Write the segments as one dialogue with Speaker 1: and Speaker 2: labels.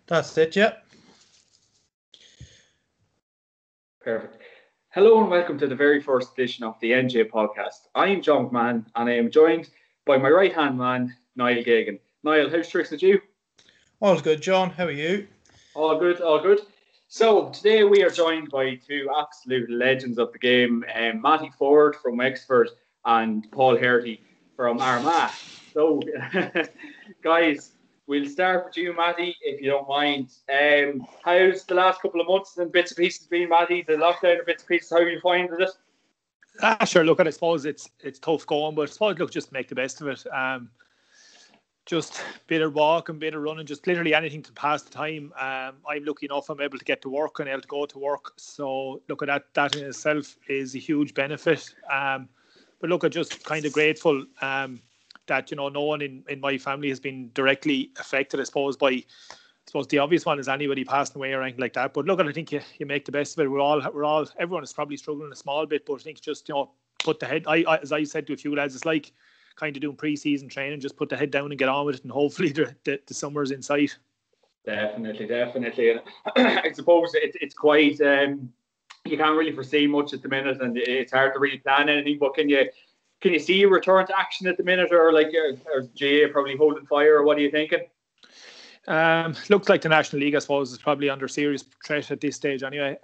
Speaker 1: That's it, yeah.
Speaker 2: Perfect. Hello and welcome to the very first edition of the NJ podcast. I am John McMahon and I am joined by my right-hand man, Niall Gagan. Niall, how's tricks with you?
Speaker 1: All's good, John. How are you?
Speaker 2: All good, all good. So today we are joined by two absolute legends of the game, Matty Forde from Wexford and Paul Hearty from Armagh. So, guys, we'll start with you, Matty, if you don't mind. How's the last couple of months and bits and pieces been, Matty? The lockdown and bits and pieces, how are you finding it?
Speaker 3: Sure. Look, I suppose it's tough going, but I suppose look, just make the best of it. Just a bit of walk and bit of running, just literally anything to pass the time. I'm lucky enough I'm able to get to work and able to go to work. So look at that in itself is a huge benefit. But look, I'm just kind of grateful that no one in my family has been directly affected. I suppose the obvious one is anybody passing away or anything like that. But look, I think you make the best of it. Everyone is probably struggling a small bit, but I think just put the head. As I said to a few lads, it's like kind of doing pre-season training, just put the head down and get on with it, and hopefully the summer's in sight.
Speaker 2: Definitely. I suppose it's quite you can't really foresee much at the minute, and it's hard to really plan anything. But can you see a return to action at the minute, or GA probably holding fire, or what are you thinking?
Speaker 3: Looks like the National League, I suppose, is probably under serious threat at this stage anyway.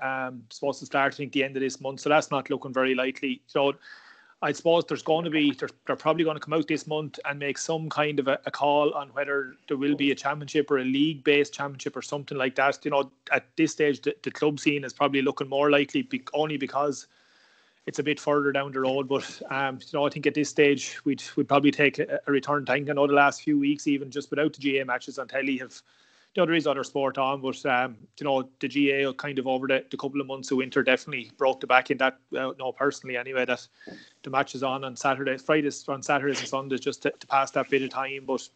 Speaker 3: Supposed to start, I think, the end of this month, so that's not looking very likely. So I suppose they're probably going to come out this month and make some kind of a call on whether there will be a championship or a league-based championship or something like that. At this stage, the club scene is probably looking more likely only because it's a bit further down the road. But I think at this stage we'd probably take a return tank. I know the last few weeks, even just without the GA matches on telly, have. There is other sport on, but the GA kind of over the couple of months of winter definitely broke the back in that. Personally anyway, that the matches on Saturdays, Fridays, on Saturdays and Sundays just to pass that bit of time. But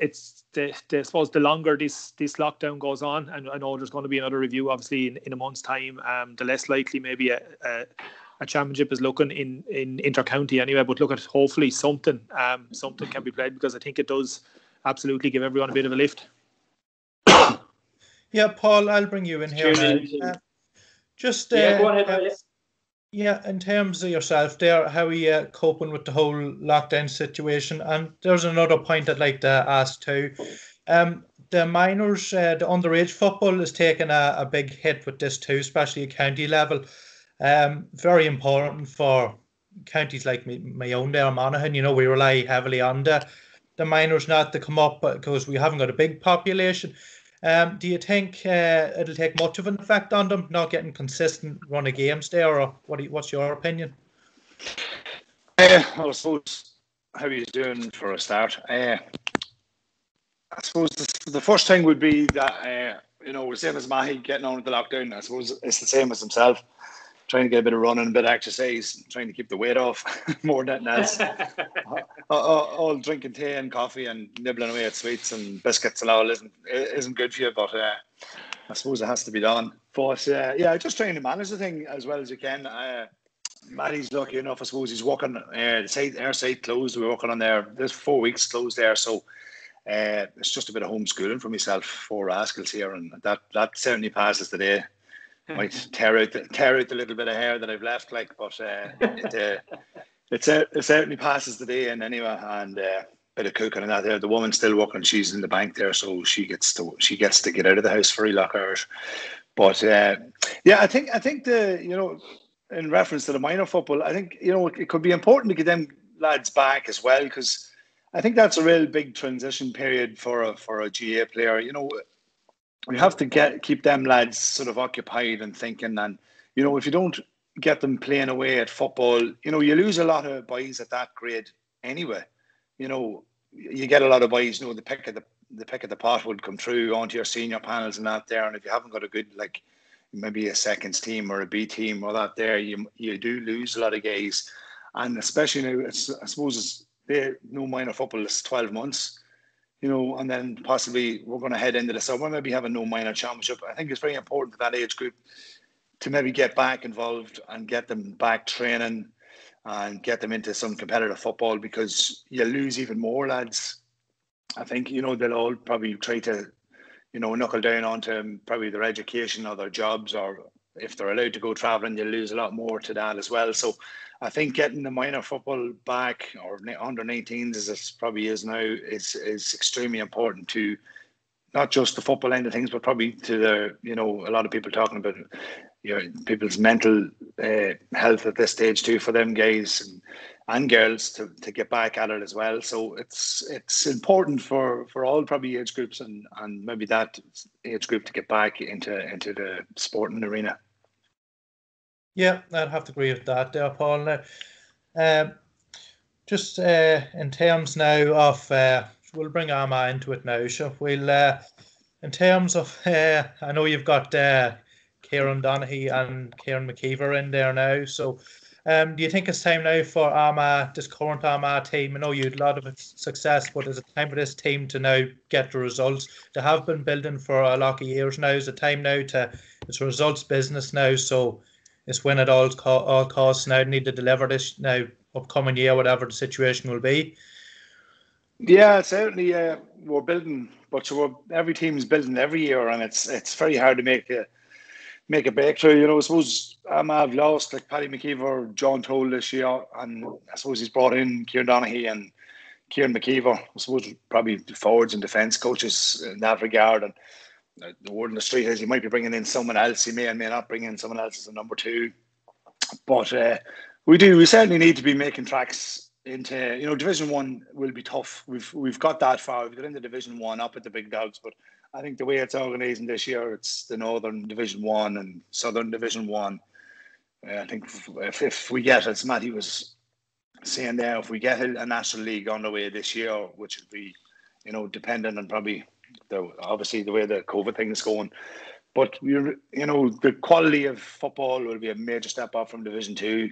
Speaker 3: it's I suppose the longer this lockdown goes on, and I know there's going to be another review obviously in a month's time. The less likely maybe a championship is looking in inter-county anyway. But look at hopefully something can be played, because I think it does absolutely give everyone a bit of a lift.
Speaker 1: Yeah, Paul, I'll bring you in here.
Speaker 2: Go ahead.
Speaker 1: Yeah, in terms of yourself there, how are you coping with the whole lockdown situation? And there's another point I'd like to ask too. The minors, the underage football is taking a big hit with this too, especially at county level. Very important for counties like my own there, Monaghan. We rely heavily on the minors not to come up because we haven't got a big population. Do you think it'll take much of an effect on them not getting consistent run of games there, or what's your opinion?
Speaker 4: I suppose, how are you doing for a start? I suppose the first thing would be that same as Matty getting on with the lockdown. I suppose it's the same as himself, trying to get a bit of running, a bit of exercise, trying to keep the weight off more than else. all drinking tea and coffee and nibbling away at sweets and biscuits and all isn't good for you, but I suppose it has to be done. But just trying to manage the thing as well as you can. Matty's lucky enough, I suppose. He's working our site closed. We're working on there. There's 4 weeks closed there, so it's just a bit of homeschooling for myself, 4 rascals here, and that certainly passes the day. Might tear out the little bit of hair that I've left, but it certainly passes the day in anyway. And bit of cooking and that there. The woman's still working; she's in the bank there, so she gets to get out of the house for 3 hours. But I think in reference to the minor football, I think it could be important to get them lads back as well, because I think that's a real big transition period for a GA player. We have to keep them lads sort of occupied and thinking, and if you don't get them playing away at football, you lose a lot of boys at that grade anyway. You get a lot of boys, the pick of the pot would come through onto your senior panels and that there, and if you haven't got a good maybe a seconds team or a B team or that there, you do lose a lot of guys, and especially now I suppose no minor football is 12 months. And then possibly we're going to head into the summer, maybe have a no minor championship. I think it's very important for that age group to maybe get back involved and get them back training and get them into some competitive football, because you lose even more lads. I think, they'll all probably try to, knuckle down onto probably their education or their jobs, or if they're allowed to go travelling, you lose a lot more to that as well. So I think getting the minor football back, or under 19s as it probably is now, is extremely important to not just the football end of things, but probably to the, a lot of people talking about, people's mental health at this stage too, for them guys and girls to get back at it as well. So it's important for all probably age groups and maybe that age group to get back into the sporting arena.
Speaker 1: Yeah, I'd have to agree with that there, Paul. Now, just in terms now of, we'll bring Armagh into it now. So we'll, in terms of, I know you've got Kieran Donaghy and Kieran McKeever in there now. So do you think it's time now for Armagh, this current Armagh team? I know you had a lot of success, but is it time for this team to now get the results? They have been building for a lot of years now. Is it time now it's a results business now? So it's win at all costs now. They need to deliver this now, upcoming year, whatever the situation will be.
Speaker 4: Yeah, certainly we're building, but every team's building every year, and it's very hard to make a breakthrough. I suppose I've lost like Paddy McKeever, John Toll this year, and I suppose he's brought in Kieran Donaghy and Kieran McKeever. I suppose probably forwards and defence coaches in that regard. And the word on the street is he might be bringing in someone else. He may or may not bring in someone else as a number two. But we certainly need to be making tracks into, Division 1 will be tough. We've got that far. We've got into Division 1 up at the big dogs, but I think the way it's organising this year, it's the Northern Division 1 and Southern Division 1. I think if we get, as Matty was saying there, if we get a National League underway this year, which would be, dependent on probably obviously the way the COVID thing is going. But, the quality of football will be a major step up from Division 2.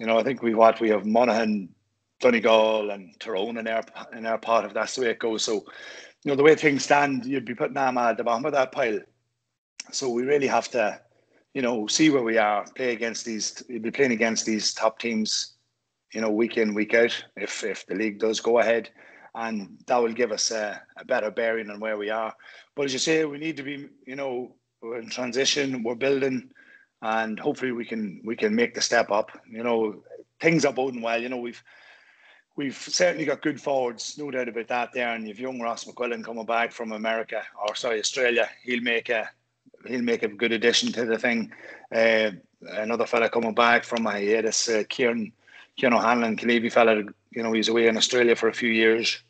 Speaker 4: I think we have Monaghan, Donegal and Tyrone in our part, if that's the way it goes. So, the way things stand, you'd be putting Armagh at the bottom of that pile. So we really have to, see where we are, you'd be playing against these top teams, week in, week out, if the league does go ahead. And that will give us a better bearing on where we are. But as you say, we need to be, we're in transition, we're building, and hopefully we can make the step up. Things are boding well. We've certainly got good forwards, no doubt about that there. And you've young Ross McQuillan coming back from Australia. He'll make a good addition to the thing. Another fella coming back from my hiatus, Kieran O'Hanlon, Killeavy fella. He's away in Australia for a few years.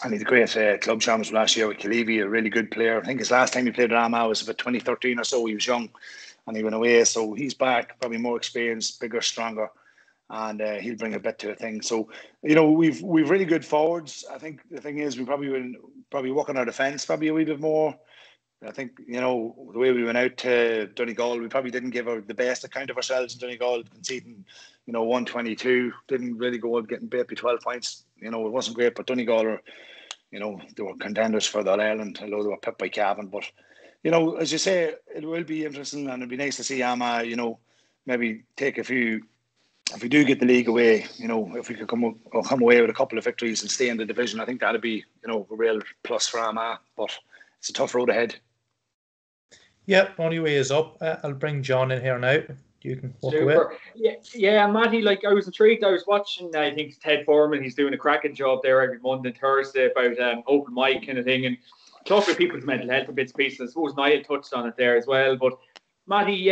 Speaker 4: And he's a great club champion last year with Killeavy, a really good player. I think his last time he played at Armagh was about 2013 or so. He was young and he went away. So he's back, probably more experienced, bigger, stronger. And he'll bring a bit to a thing. So, we've really good forwards. I think the thing is we probably work on our defence probably a wee bit more. I think, the way we went out to Donegal, we probably didn't give the best account of ourselves in Donegal, conceding, 122. Didn't really go out getting maybe 12 points. It wasn't great, but Donegal they were contenders for the All-Ireland, although they were pipped by Cavan. But, as you say, it will be interesting and it'd be nice to see Armagh, maybe take a few. If we do get the league away, if we could come away with a couple of victories and stay in the division, I think that'd be, a real plus for Armagh. But it's a tough road ahead.
Speaker 1: Yep, only way is up. I'll bring John in here now. You can walk away.
Speaker 2: Yeah, Matty, I was intrigued. I was watching, I think, Ted Foreman. He's doing a cracking job there every Monday and Thursday about open mic kind of thing. And talking about people's mental health and bits and pieces. I suppose Niall touched on it there as well. But Matty,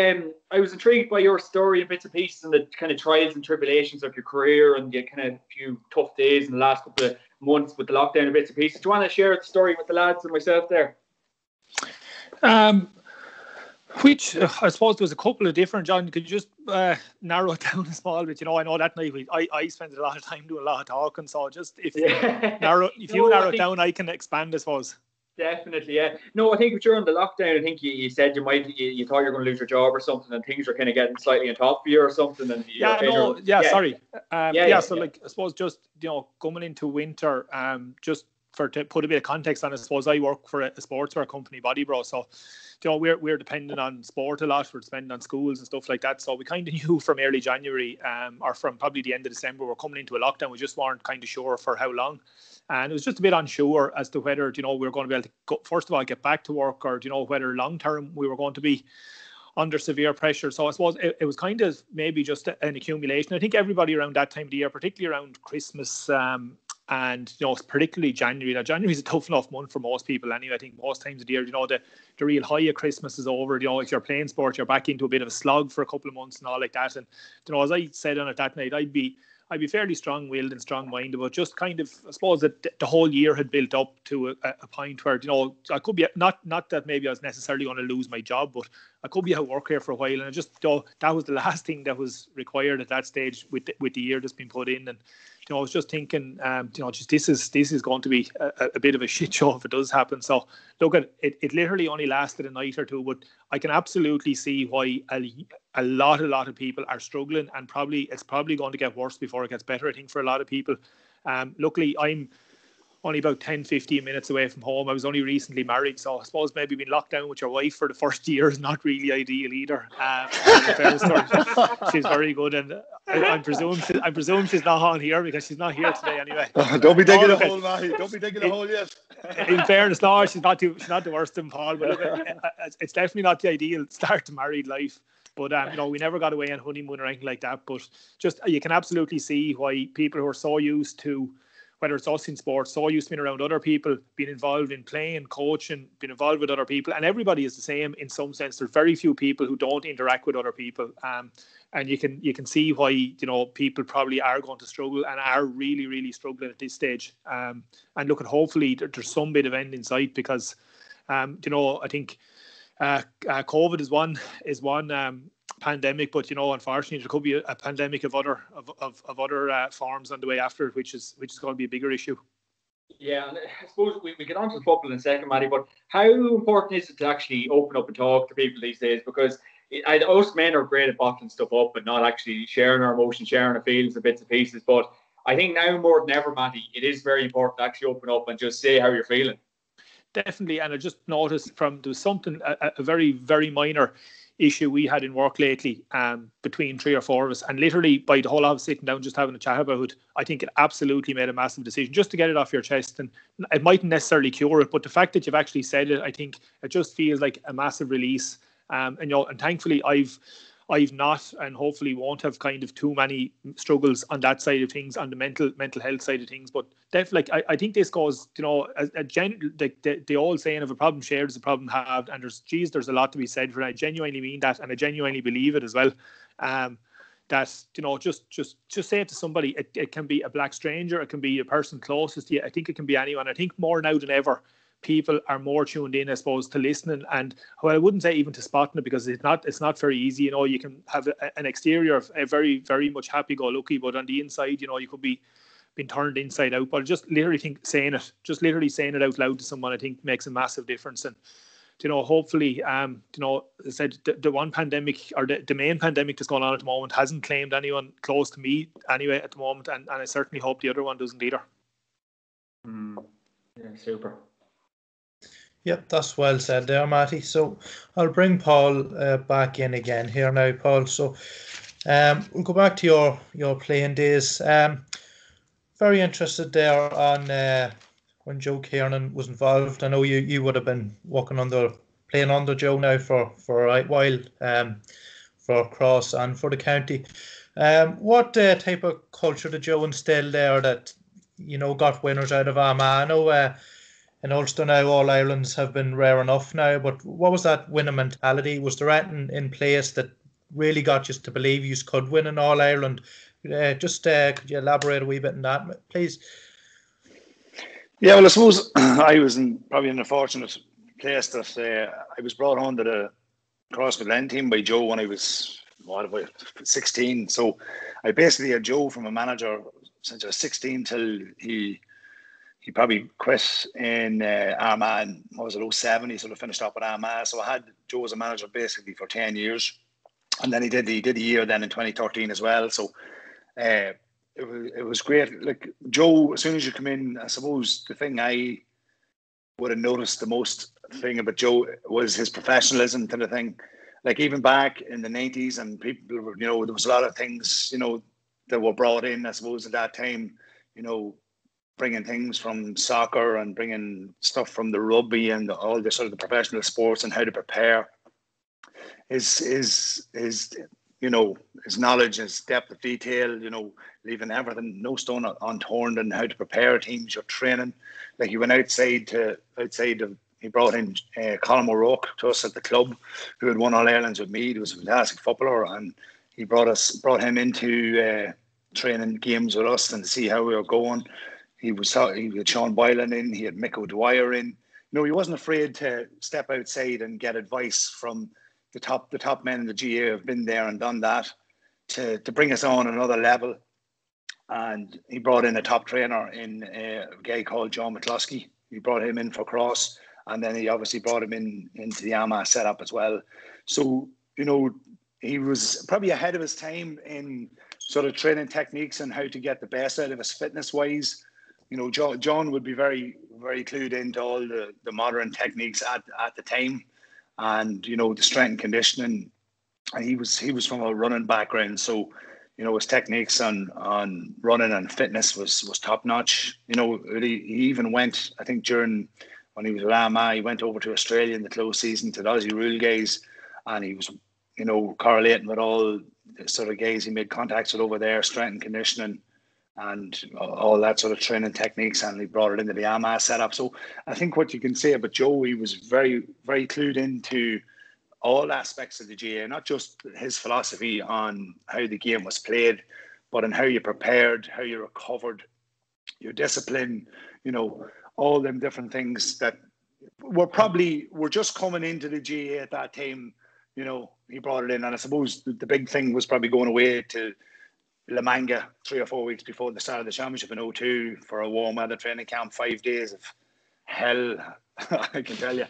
Speaker 2: I was intrigued by your story and bits and pieces and the kind of trials and tribulations of your career and the kind of few tough days in the last couple of months with the lockdown and bits and pieces. Do you want to share the story with the lads and myself there?
Speaker 3: Which I suppose there was a couple of different, John, could you just narrow it down a small bit? I know that night I spent a lot of time doing a lot of talking, so just if you narrow it down, I can expand, I suppose.
Speaker 2: Definitely, yeah. No, I think during the lockdown, I think you said you thought you were going to lose your job or something, and things were kind of getting slightly on top of you or something. And
Speaker 3: sorry. So I suppose just coming into winter, just to put a bit of context on it, I suppose I work for a sportswear company, Bodybro. So, we're dependent on sport a lot. We're dependent on schools and stuff like that. So we kind of knew from early January, or from probably the end of December, we're coming into a lockdown. We just weren't kind of sure for how long. And it was just a bit unsure as to whether, we were going to be able to go, first of all, get back to work, or, whether long term we were going to be under severe pressure. So I suppose it was kind of maybe just an accumulation. I think everybody around that time of the year, particularly around Christmas, and particularly January. Now, January is a tough enough month for most people anyway. I think most times of the year, the real high of Christmas is over. If you're playing sport, you're back into a bit of a slog for a couple of months and all like that. And as I said on it that night, I'd be fairly strong-willed and strong-minded, but just kind of, I suppose that the whole year had built up to a point where, I could be, not that maybe I was necessarily going to lose my job, but I could be out of work here for a while. And I just, that was the last thing that was required at that stage with the year that's been put in. And, I was just thinking, just this is going to be a bit of a shit show if it does happen. So look, it literally only lasted a night or two, but I can absolutely see why a lot of people are struggling, and it's probably going to get worse before it gets better, I think, for a lot of people. Luckily, I'm only about 10-15 minutes away from home. I was only recently married, so I suppose maybe being locked down with your wife for the first year is not really ideal either. She's very good, and I presume she's not on here because she's not here today anyway.
Speaker 4: Don't be digging a hole, Matty. Don't be digging a hole yet.
Speaker 3: In fairness, no, she's not the worst in Paul, but look, it's definitely not the ideal start to married life. But we never got away on honeymoon or anything like that. But just you can absolutely see why people who are so used to, whether it's us in sports, so used to being around other people, being involved in playing, coaching, being involved with other people, and everybody is the same in some sense. There's very few people who don't interact with other people, and you can see why people probably are going to struggle and are really, really struggling at this stage. And look, hopefully there's some bit of end in sight, because I think COVID is one pandemic, but unfortunately there could be a pandemic of other forms on the way after, which is going to be a bigger issue.
Speaker 2: Yeah, and I suppose we get on to the football in a second, Matty, but how important is it to actually open up and talk to people these days? Because us men are great at bottling stuff up and not actually sharing our emotions, sharing our feelings and bits and pieces, but I think now more than ever, Matty, it is very important to actually open up and just say how you're feeling.
Speaker 3: Definitely, and I just noticed there was something, a very, very minor issue we had in work lately, between 3 or 4 of us, and literally by the whole of us sitting down just having a chat about it, I think it absolutely made a massive decision just to get it off your chest. And it mightn't necessarily cure it, but the fact that you've actually said it, I think it just feels like a massive release. And thankfully I've not, and hopefully won't have, kind of too many struggles on that side of things, on the mental health side of things. But definitely, I think this goes, the old saying of a problem shared is a problem halved, and there's a lot to be said for it. I genuinely mean that, and I genuinely believe it as well. That just say it to somebody. It can be a black stranger, it can be a person closest to you. I think it can be anyone. I think more now than ever, people are more tuned in, I suppose, to listening, and I wouldn't say even to spotting it, because it's not very easy. You can have an exterior of a very, very much happy-go-lucky, but on the inside, you could be being turned inside out. But I just literally think saying it out loud to someone, I think makes a massive difference. And hopefully, as I said, the one pandemic, or the main pandemic that's going on at the moment, hasn't claimed anyone close to me anyway at the moment, and I certainly hope the other one doesn't either.
Speaker 2: Yeah, super.
Speaker 1: Yep, that's well said there, Matty. So I'll bring Paul back in again here now, Paul. So we'll go back to your playing days. Very interested there on when Joe Kiernan was involved. I know you would have been playing under Joe now for a right while, for Cross and for the county. What type of culture did Joe instill there that got winners out of Armagh? I know in Ulster now, All Irelands have been rare enough now, but what was that winning mentality? Was there anything in place that really got you to believe you could win in All Ireland? Could you elaborate a wee bit on that, please?
Speaker 4: Yeah, well, I suppose I was probably in a fortunate place that I was brought on to the Cross Glen team by Joe when I was 16. So I basically had Joe from a manager since I was 16 till he probably quit in Armagh in, 07. He sort of finished up at Armagh. So I had Joe as a manager basically for 10 years. And then he did a year then in 2013 as well. So it it was great. Like Joe, as soon as you come in, I suppose the thing I would have noticed the most thing about Joe was his professionalism to the thing. Like even back in the 90s, and people were, there was a lot of things, that were brought in, I suppose, at that time, bringing things from soccer and bringing stuff from the rugby and all the sort of the professional sports and how to prepare. His knowledge, his depth of detail, leaving everything, no stone unturned, and how to prepare teams, your training. Like he went outside he brought in Colin O'Rourke to us at the club, who had won All Irelands with me. He was a fantastic footballer, and he brought him into training games with us and see how we were going. He had Sean Boylan in, he had Mick O'Dwyer in. He wasn't afraid to step outside and get advice from the top men in the GA who have been there and done that to bring us on another level. And he brought in a top trainer in a guy called John McCluskey. He brought him in for cross, and then he obviously brought him into the Armagh setup as well. So, he was probably ahead of his time in sort of training techniques and how to get the best out of us fitness-wise. John would be very, very clued into all the modern techniques at the time, and the strength and conditioning. And he was from a running background, so his techniques on running and fitness was top notch. He even went, I think, when he was at Armagh, he went over to Australia in the close season to the Aussie Rule guys, and he was correlating with all the sort of guys he made contacts with over there, strength and conditioning and all that sort of training techniques, and he brought it into the Armagh setup. So I think what you can say about Joe, he was very, very clued into all aspects of the GA, not just his philosophy on how the game was played, but on how you prepared, how you recovered, your discipline, all them different things that were just coming into the GA at that time. He brought it in, and I suppose the big thing was probably going away to La Manga 3 or 4 weeks before the start of the championship in 2002 for a warm weather training camp, 5 days of hell. I can tell you,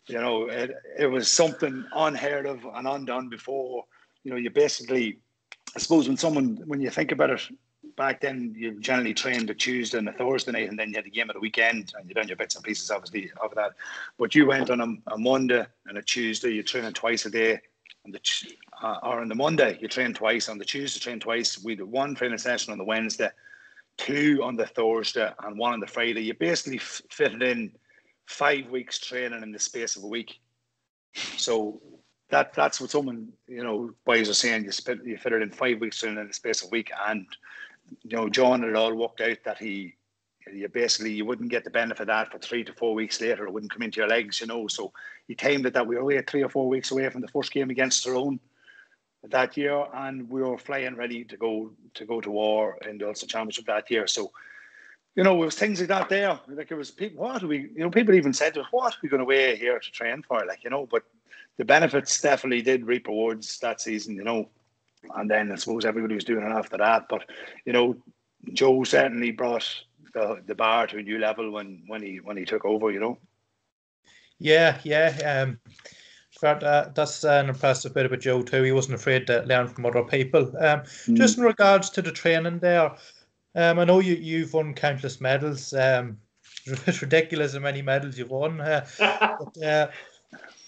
Speaker 4: it was something unheard of and undone before. You basically, I suppose when you think about it, back then you generally trained a Tuesday and a Thursday night, and then you had a game at the weekend, and you done your bits and pieces obviously of that. But you went on a Monday and a Tuesday, you training twice a day, or on the Monday you train twice, on the Tuesday train twice. We did one training session on the Wednesday, 2 on the Thursday, and 1 on the Friday. You basically fitted in 5 weeks training in the space of a week. So that's what someone boys are saying. You fit it in 5 weeks training in the space of a week, and John, it all worked out that you wouldn't get the benefit of that for 3 to 4 weeks later. It wouldn't come into your legs, So he timed it that we were away 3 or 4 weeks away from the first game against Tyrone that year, and we were flying ready to go to war in the Ulster Championship that year. So, it was things like that there. Like it was people. What are we? People even said to us, "What are we going away here to train for?" But the benefits definitely did reap rewards that season. And then I suppose everybody was doing it after that. But Joe certainly brought the bar to a new level when he took over.
Speaker 1: Yeah. That's an impressive bit about Joe too. He wasn't afraid to learn from other people. Just in regards to the training there, I know you've won countless medals. It's ridiculous how many medals you've won.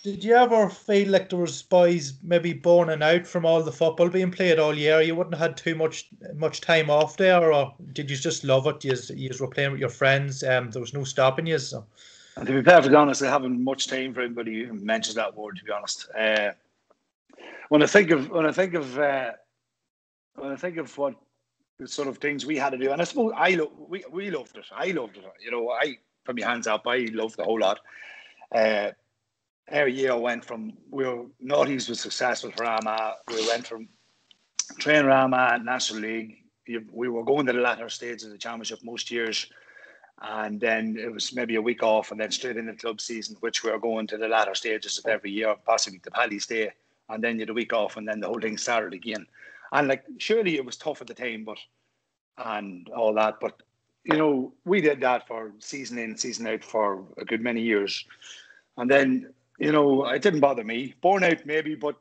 Speaker 1: Did you ever feel like there was boys maybe burning out from all the football being played all year? You wouldn't have had too much time off there, or did you just love it? You were playing with your friends. There was no stopping you. So.
Speaker 4: And to be perfectly honest, I haven't much time for anybody who even mentions that word. To be honest, when I think of what the sort of things we had to do, and I suppose we loved it. I loved it. I put my hands up. I loved the whole lot. Every year I went from Naughties was successful for Armagh. We went from training Armagh National League. We were going to the latter stages of the championship most years. And then it was maybe a week off, and then straight into the club season, which we were going to the latter stages of every year, possibly to Paddy's Day, and then you had a week off, and then the whole thing started again. And surely it was tough at the time, and all that, but we did that for season in, season out for a good many years, and then it didn't bother me. Burnout maybe, but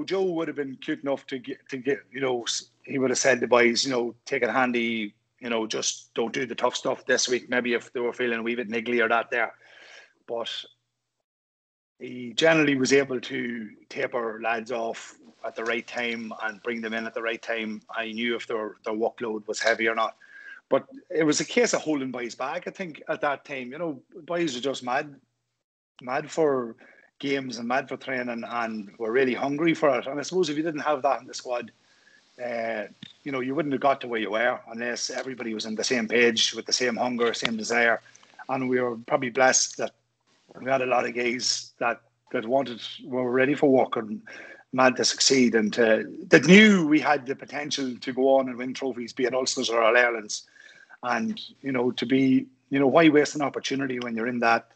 Speaker 4: Joe would have been cute enough to get, he would have said to the boys, take it handy, just don't do the tough stuff this week, maybe if they were feeling a wee bit niggly or that there. But he generally was able to taper lads off at the right time and bring them in at the right time. I knew if their workload was heavy or not. But it was a case of holding boys back, I think, at that time. Boys were just mad for games and mad for training and were really hungry for it. And I suppose if you didn't have that in the squad, you wouldn't have got to where you were unless everybody was on the same page with the same hunger, same desire. And we were probably blessed that we had a lot of guys that were ready for work and mad to succeed and that knew we had the potential to go on and win trophies, be it Ulsters or All-Irelands. And, to be, why waste an opportunity when you're in that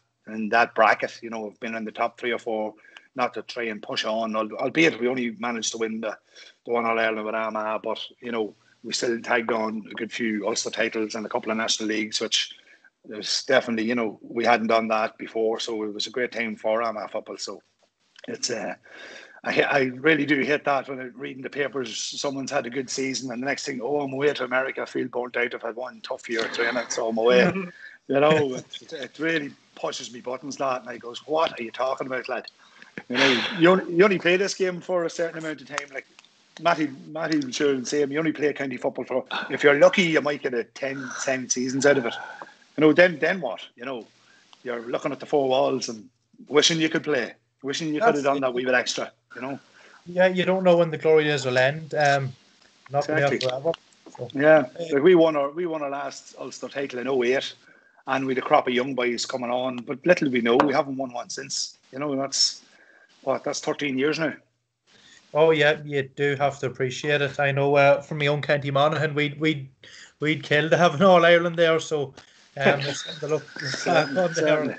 Speaker 4: bracket, have been in the top 3 or 4, not to try and push on, albeit we only managed to win the one All-Ireland with Armagh, but, we still tagged on a good few Ulster titles and a couple of national leagues, which was definitely, we hadn't done that before, so it was a great time for Armagh football. So it's I really do hate that when I'm reading the papers, someone's had a good season and the next thing, I'm away to America, I feel burnt out, I've had one tough year of training, so I'm away. It really pushes me buttons, that, and I goes, what are you talking about, lad? You only play this game for a certain amount of time. Like Matty will sure say, you only play county football for, if you're lucky, you might get a 10 seasons out of it. Then what? You're looking at the 4 walls and wishing you could play, wishing you could have done that wee bit extra.
Speaker 1: Yeah, you don't know when the glory days will end. Not
Speaker 4: exactly.
Speaker 1: forever. So.
Speaker 4: Yeah, like we won our last Ulster title in 2008, and we had a crop of young boys coming on. But little we know, we haven't won one since. That's 13 years now.
Speaker 1: Oh yeah, you do have to appreciate it. I know from my own County Monaghan, we'd kill to have an All Ireland there. So it's the look on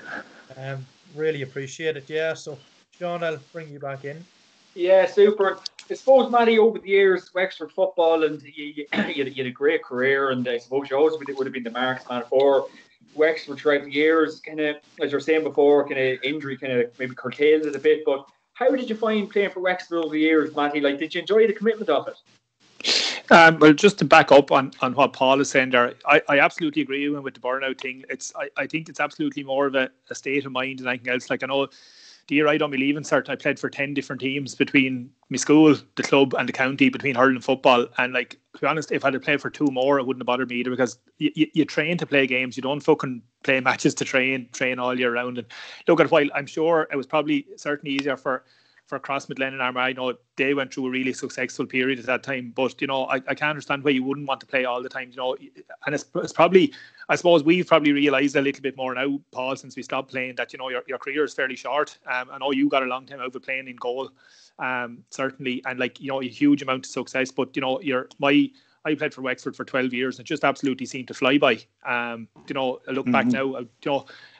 Speaker 1: there. Really appreciate it. Yeah. So Sean, I'll bring you back in.
Speaker 2: Yeah, super. I suppose, Matty, over the years, Wexford football, and you had a great career, and I suppose you always would have been the marksman for Wexford throughout the years. Kind of, as you were saying before, kind of injury kind of maybe curtailed it a bit. But how did you find playing for Wexford over the years, Matty? Like, did you enjoy the commitment of it?
Speaker 3: Well, just to back up on what Paul is saying there, I absolutely agree with the burnout thing. I think it's absolutely more of a state of mind than anything else. Like, I know the year I done my leaving cert, I played for 10 different teams between my school, the club and the county, between hurling and football. And like, to be honest, if I had played for 2 more, it wouldn't have bothered me either, because you train to play games. You don't fucking play matches to train all year round. And look, at while I'm sure it was probably certainly easier for Crossmidlen and Armagh. I know they went through a really successful period at that time, but I can't understand why you wouldn't want to play all the time. And it's probably, I suppose we've probably realised a little bit more now, Paul, since we stopped playing, that your career is fairly short. I know you got a long time out of playing in goal, certainly, and like a huge amount of success. But I played for Wexford for 12 years and it just absolutely seemed to fly by. I look back now, and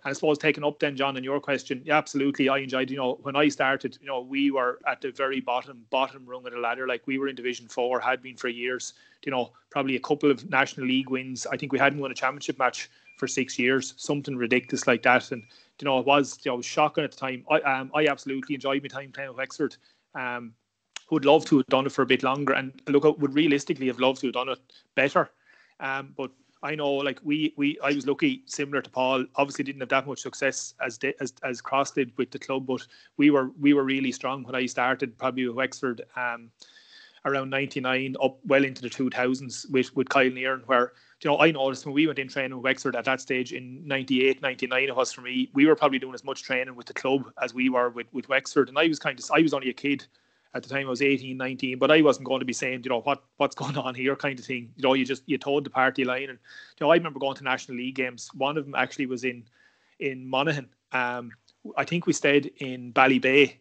Speaker 3: I suppose taking up then, John, on your question, yeah, absolutely. I enjoyed, when I started, we were at the very bottom rung of the ladder. Like, we were in Division 4, had been for years, probably a couple of National League wins. I think we hadn't won a championship match for 6 years, something ridiculous like that. And, it was shocking at the time. I absolutely enjoyed my time playing with Wexford. Would love to have done it for a bit longer, and look, would realistically have loved to have done it better. But I know, like, I was lucky, similar to Paul. Obviously, didn't have that much success as Cross did with the club, but we were really strong when I started, probably with Wexford, around 99 up well into the 2000s with Kyle Nearan, where I noticed when we went in training with Wexford at that stage in 98, 99, it was for me. We were probably doing as much training with the club as we were with Wexford, and I was only a kid. At the time I was 18, 19, but I wasn't going to be saying, what's going on here kind of thing. You toed the party line. And, I remember going to National League games. One of them actually was in Monaghan. I think we stayed in Ballybay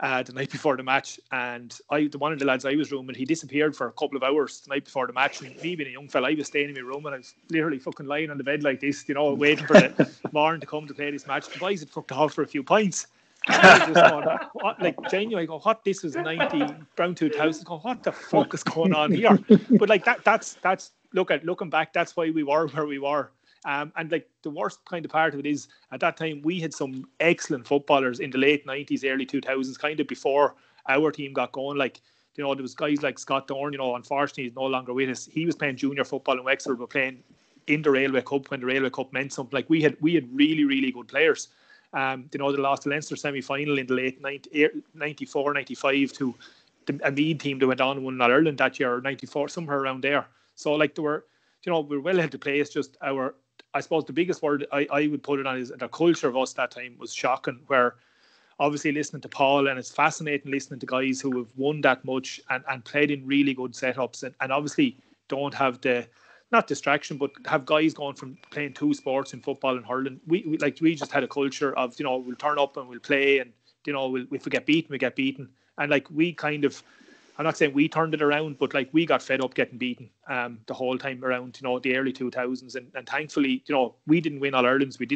Speaker 3: the night before the match. And one of the lads I was rooming, he disappeared for a couple of hours the night before the match. And me being a young fella, I was staying in my room and I was literally fucking lying on the bed like this, waiting for the morning to come to play this match. The boys had fucked off for a few pints. I was just going, like, genuinely, I go, what? This was 90, around 2000. Go, what the fuck is going on here? But like that's looking back, that's why we were where we were. And like the worst kind of part of it is at that time we had some excellent footballers in the late 90s, early 2000s, kind of before our team got going. Like, there was guys like Scott Dorn, unfortunately he's no longer with us. He was playing junior football in Wexford, but playing in the Railway Cup when the Railway Cup meant something. Like we had really, really good players. They lost the Leinster semi-final in the late 94, 95 to a Meath team that went on and won All Ireland that year, or 94, somewhere around there. So like we were well ahead to play. It's just I suppose the biggest word I would put it on is the culture of us that time was shocking, where obviously listening to Paul, and it's fascinating listening to guys who have won that much and played in really good setups and obviously don't have the, not distraction, but have guys going from playing two sports in football and hurling. We just had a culture of, we'll turn up and we'll play, and, if we get beaten, we get beaten. And like we kind of, I'm not saying we turned it around, but like we got fed up getting beaten the whole time around, the early 2000s. And thankfully, we didn't win All Irelands. We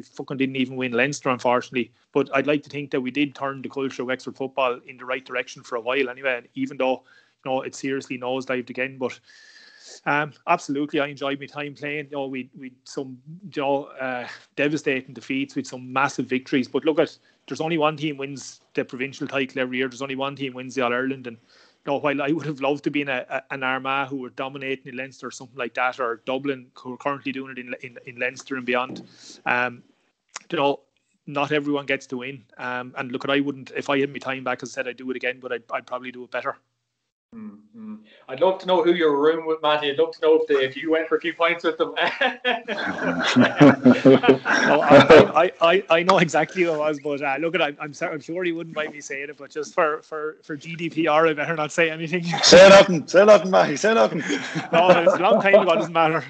Speaker 3: fucking didn't even win Leinster, unfortunately. But I'd like to think that we did turn the culture of Wexford football in the right direction for a while anyway, even though, it seriously nosedived again. But absolutely, I enjoyed my time playing. We some devastating defeats with some massive victories. But look at, there's only one team wins the provincial title every year. There's only one team wins the All Ireland. And while I would have loved to be in an Armagh who were dominating in Leinster or something like that, or Dublin who are currently doing it in Leinster and beyond, not everyone gets to win. And look, I wouldn't, if I had my time back, as I said, I'd do it again, but I'd probably do it better.
Speaker 2: Mm-hmm. I'd love to know who you were rooming with, Matty. I'd love to know if you went for a few pints with them.
Speaker 3: I know exactly who it was, but look, I'm sure he wouldn't mind me saying it, but just for GDPR, I better not say anything.
Speaker 4: Say nothing, Matty. Say nothing.
Speaker 3: No, it's a long time ago. It doesn't matter.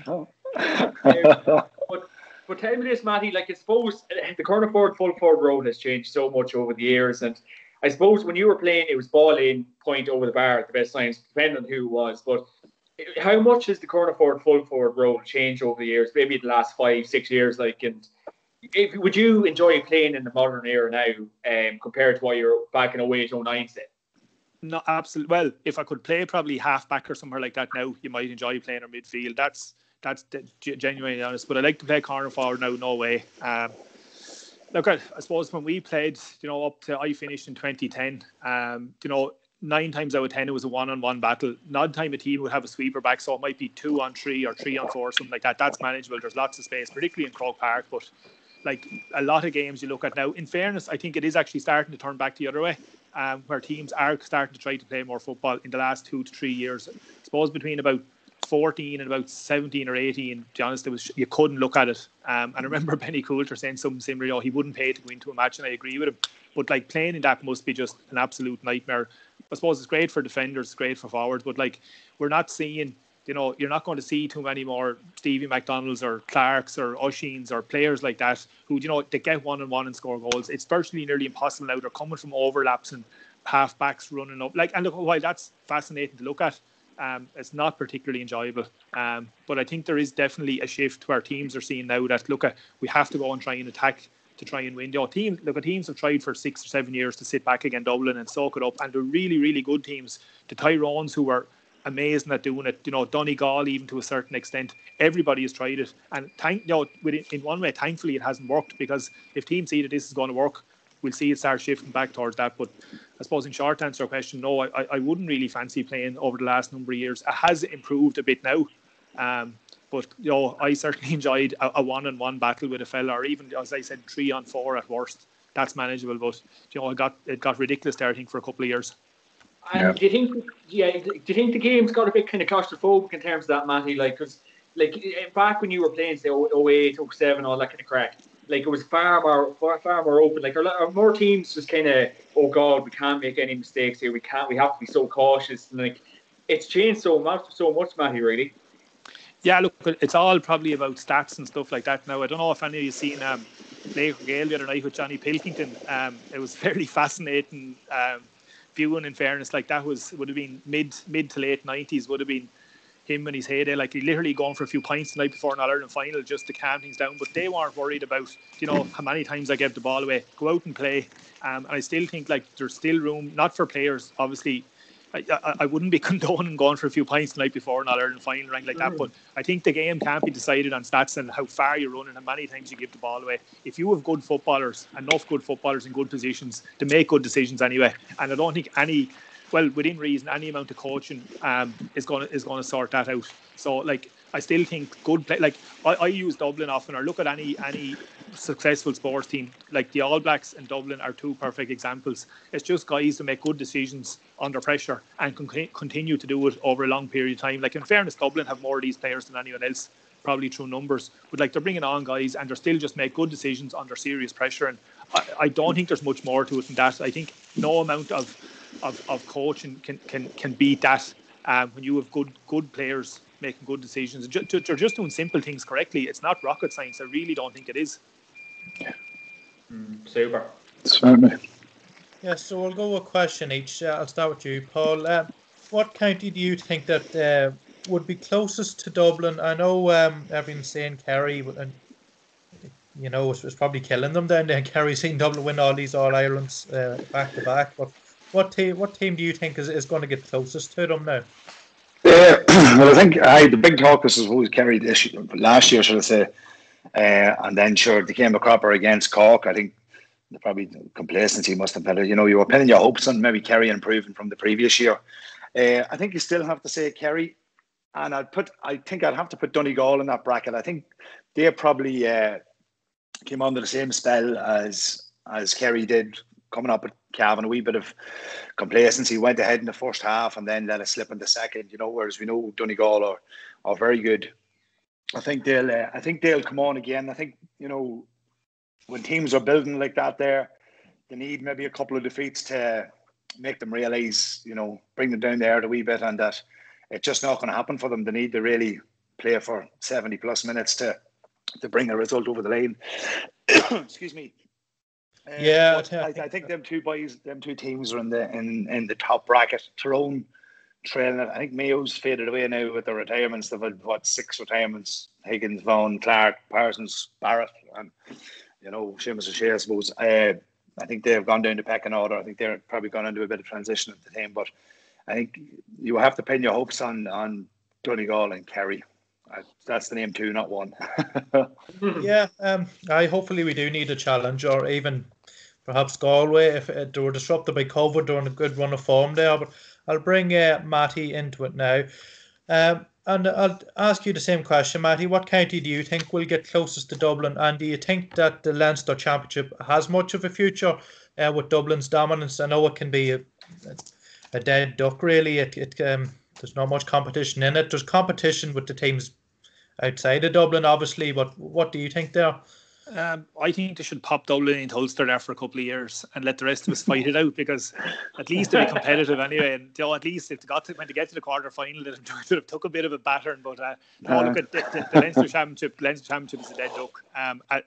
Speaker 2: But tell me this, Matty. Like, I suppose the Forde Full Forde Road has changed so much over the years, and I suppose when you were playing, it was ball in, point over the bar at the best times, depending on who it was. But how much has the Forde Full Forde Road changed over the years? Maybe the last 5-6 years. Like, and would you enjoy playing in the modern era now, compared to what you're back in 08, 09? Say?
Speaker 3: No, absolutely. Well, if I could play probably half back or somewhere like that now, you might enjoy playing in midfield. That's genuinely honest. But I like to play corner forward now. No way. Look, I suppose when we played, up to I finished in 2010, 9 times out of 10 it was a one-on-one battle. Not time a team would have a sweeper back, so it might be 2-on-3 or 3-on-4, something like that. That's manageable. There's lots of space, particularly in Croke Park. But like a lot of games you look at now, in fairness, I think it is actually starting to turn back the other way, where teams are starting to try to play more football in the last 2 to 3 years. I suppose between about 14 and about 17 or 18, to be honest, you couldn't look at it. And I remember Benny Coulter saying something similar, he wouldn't pay to go into a match, and I agree with him. But like playing in that must be just an absolute nightmare. I suppose it's great for defenders, it's great for forwards, but like we're not seeing, you're not going to see too many more Stevie McDonald's or Clarks or Oisin or players like that who, they get one-on-one and score goals. It's virtually nearly impossible now. They're coming from overlaps and half-backs running up. And look, while that's fascinating to look at, it's not particularly enjoyable. But I think there is definitely a shift where teams are seeing now that, we have to go and try and attack to try and win. Teams have tried for 6 or 7 years to sit back against Dublin and soak it up, and they're really, really good teams. The Tyrones, who were amazing at doing it, Donegal even to a certain extent. Everybody has tried it, and in one way, thankfully, it hasn't worked, because if teams see that this is going to work, we'll see it start shifting back towards that. But I suppose in short answer to your question, no, I wouldn't really fancy playing over the last number of years. It has improved a bit now. But I certainly enjoyed a one-on-one battle with a fella, or even, as I said, 3-on-4 at worst. That's manageable, but it got ridiculous there, I think, for a couple of years.
Speaker 2: And do you think the game's got a bit kind of claustrophobic in terms of that, Matty? Because back when you were playing, say 08, 07, all that kind of crack, it was far more open. Are more teams just kind of, oh God, we can't make any mistakes here. We have to be so cautious. And it's changed so much, Matty, really.
Speaker 3: Yeah, look, it's all probably about stats and stuff like that now. I don't know if any of you seen Blake Gale the other night with Johnny Pilkington. It was very fascinating viewing, in fairness. That would have been mid to late 90s, would have been him and his heyday. He literally gone for a few pints the night before an All-Ireland final just to calm things down. But they weren't worried about, how many times I gave the ball away. Go out and play. And I still think there's still room, not for players, obviously. I wouldn't be condoning going for a few pints the night before an All-Ireland final or anything like that, but I think the game can't be decided on stats and how far you're running and how many times you give the ball away. If you have good footballers, enough good footballers in good positions to make good decisions anyway, and I don't think within reason, any amount of coaching is going to sort that out. So, like, I still think good play. Like, I use Dublin often, or look at any successful sports team. Like the All Blacks and Dublin are two perfect examples. It's just guys that make good decisions under pressure and continue to do it over a long period of time. Like, in fairness, Dublin have more of these players than anyone else, probably through numbers. But like, they're bringing on guys and they're still just make good decisions under serious pressure. And I don't think there's much more to it than that. I think no amount of coaching can beat that. When you have good players making good decisions, they're just doing simple things correctly. It's not rocket science. I really don't think it is.
Speaker 2: Super.
Speaker 4: Certainly.
Speaker 1: Yeah, so we'll go with a question each. I'll start with you, Paul. What county do you think that would be closest to Dublin? I know everyone's saying Kerry, and you know it's probably killing them down there. Kerry seeing Dublin win all these All Irelands back to back. But what team do you think is going to get closest to them now?
Speaker 4: Well, I think the big talk was supposed Kerry last year, should I say, and then sure they came a cropper against Cork. I think probably complacency must have been, you know, you were pinning your hopes on maybe Kerry improving from the previous year. I think you still have to say Kerry, and I think I'd have to put Donegal in that bracket. I think they probably came under the same spell as Kerry did, coming up with Cavan, a wee bit of complacency, went ahead in the first half and then let it slip in the second, you know, whereas we know Donegal are very good. I think they'll come on again. I think, you know, when teams are building like that there, they need maybe a couple of defeats to make them realise, you know, bring them down there a wee bit, and that it's just not going to happen for them. They need to really play for 70 plus minutes to bring a result over the line. Excuse me.
Speaker 1: Yeah,
Speaker 4: I think them two teams are in the top bracket. Tyrone trailing it. I think Mayo's faded away now with the retirements. They've had 6 retirements: Higgins, Vaughan, Clark, Parsons, Barrett, and you know, Seamus O'Shea, I suppose. I think they've gone down the pecking order. I think they're probably gone into a bit of transition at the time, but I think you have to pin your hopes on Donegal and Kerry. That's the name 2, not 1.
Speaker 1: Yeah, hopefully we do need a challenge, or even perhaps Galway if they were disrupted by COVID during a good run of form there. But I'll bring Matty into it now. And I'll ask you the same question, Matty. What county do you think will get closest to Dublin? And do you think that the Leinster Championship has much of a future with Dublin's dominance? I know it can be a dead duck, really. There's not much competition in it. There's competition with the teams outside of Dublin, obviously. But what do you think there?
Speaker 3: I think they should pop Dublin into Ulster there for a couple of years and let the rest of us fight it out, because at least to be competitive anyway, and you know, at least if when they get to the quarter final, they have took a bit of a battering. But look at the Leinster Championship. The Leinster Championship is a dead duck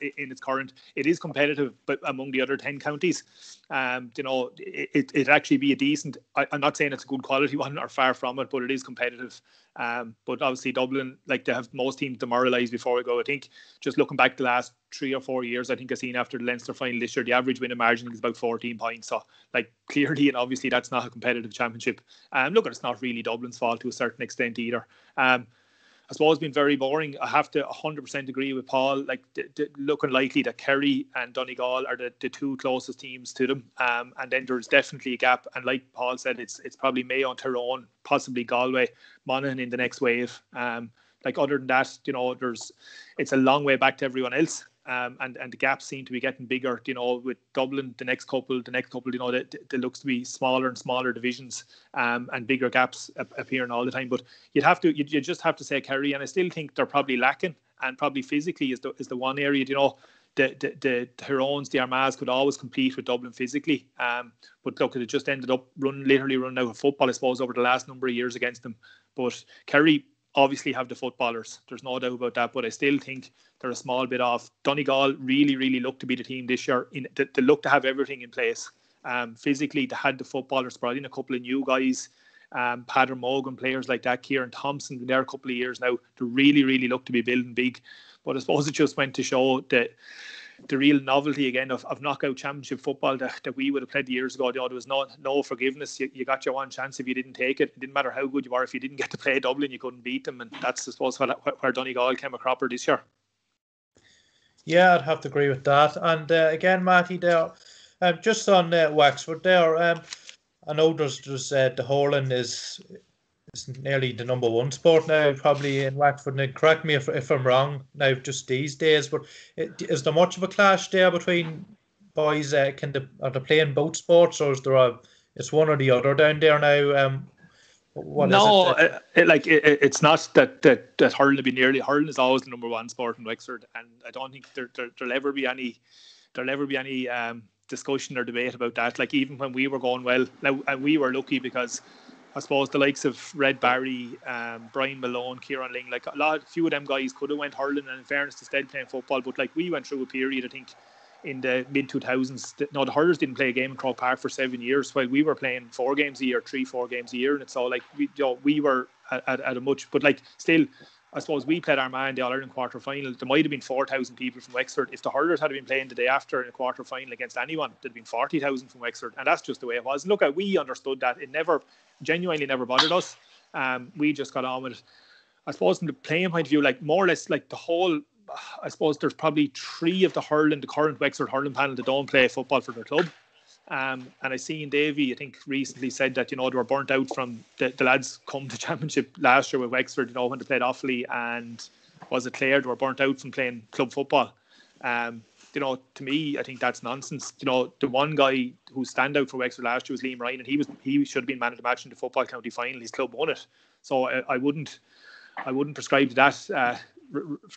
Speaker 3: in its current. It is competitive, but among the other 10 counties, you know, it actually be a decent. I'm not saying it's a good quality one, or far from it, but it is competitive. But obviously Dublin, like, they have most teams demoralised before we go. I think just looking back the last 3 or 4 years, I think I've seen after the Leinster final this year, the average winning margin is about 14 points. So, like, clearly and obviously that's not a competitive championship. Look, it's not really Dublin's fault to a certain extent either. I suppose it's been very boring. I have to 100% agree with Paul. Like, looking likely that Kerry and Donegal are the 2 closest teams to them. And then there's definitely a gap. And like Paul said, it's probably Mayo and Tyrone, possibly Galway, Monaghan in the next wave. Like, other than that, you know, it's a long way back to everyone else. And the gaps seem to be getting bigger, you know, with Dublin, the next couple, you know, there looks to be smaller and smaller divisions, and bigger gaps appearing all the time. But you just have to say Kerry, and I still think they're probably lacking, and probably physically is the one area, you know, the Tyrones, the Armaghs could always compete with Dublin physically. But look, it just ended up literally running out of football, I suppose, over the last number of years against them. But Kerry obviously have the footballers, there's no doubt about that, but I still think they're a small bit off. Donegal really look to be the team this year. They look to have everything in place. Physically, they had the footballers, brought in a couple of new guys, Padder Morgan, players like that, Kieran Thompson, been there a couple of years now. They really look to be building big. But I suppose it just went to show that the real novelty again of knockout championship football that we would have played years ago. There was no forgiveness. You got your one chance. If you didn't take it, it didn't matter how good you were. If you didn't get to play Dublin, you couldn't beat them, and that's, I suppose, where Donegal came a cropper this year. Yeah,
Speaker 1: I'd have to agree with that. And again, Matty, there, just on Wexford there, I know there's the hurling is nearly the number one sport now, probably in Wexford. And correct me if I'm wrong now, just these days. But is there much of a clash there between boys? Are they playing both sports, or is there it's one or the other down there now?
Speaker 3: It's not that hurling will be nearly. Hurling is always the number one sport in Wexford, and I don't think there'll ever be any discussion or debate about that. Like, even when we were going well, now, and we were lucky because I suppose the likes of Red Barry, Brian Malone, Kieran Ling, like a few of them guys could have went hurling, and in fairness, instead playing football. But like, we went through a period, I think, in the mid 2000s. The hurlers didn't play a game in Croke Park for 7 years, while we were playing 4 games a year, 4 games a year, and it's all like we were at a much. But like, still, I suppose we played Armagh in the All-Ireland quarter-final. There might have been 4,000 people from Wexford. If the hurlers had been playing the day after in a quarter-final against anyone, there'd been 40,000 from Wexford, and that's just the way it was. Look, we understood that. It genuinely never bothered us. We just got on with it. I suppose from the playing point of view, like, more or less, like, the whole, I suppose there's probably 3 of the current Wexford hurling panel that don't play football for their club. And I seen Davy, I think, recently said that, they were burnt out from the lads come to championship last year with Wexford, when they played Offaly and was it Clare, they were burnt out from playing club football. To me, I think that's nonsense. The one guy who stand out for Wexford last year was Liam Ryan, and he should have been man of the match in the football county final. His club won it, so I wouldn't prescribe to that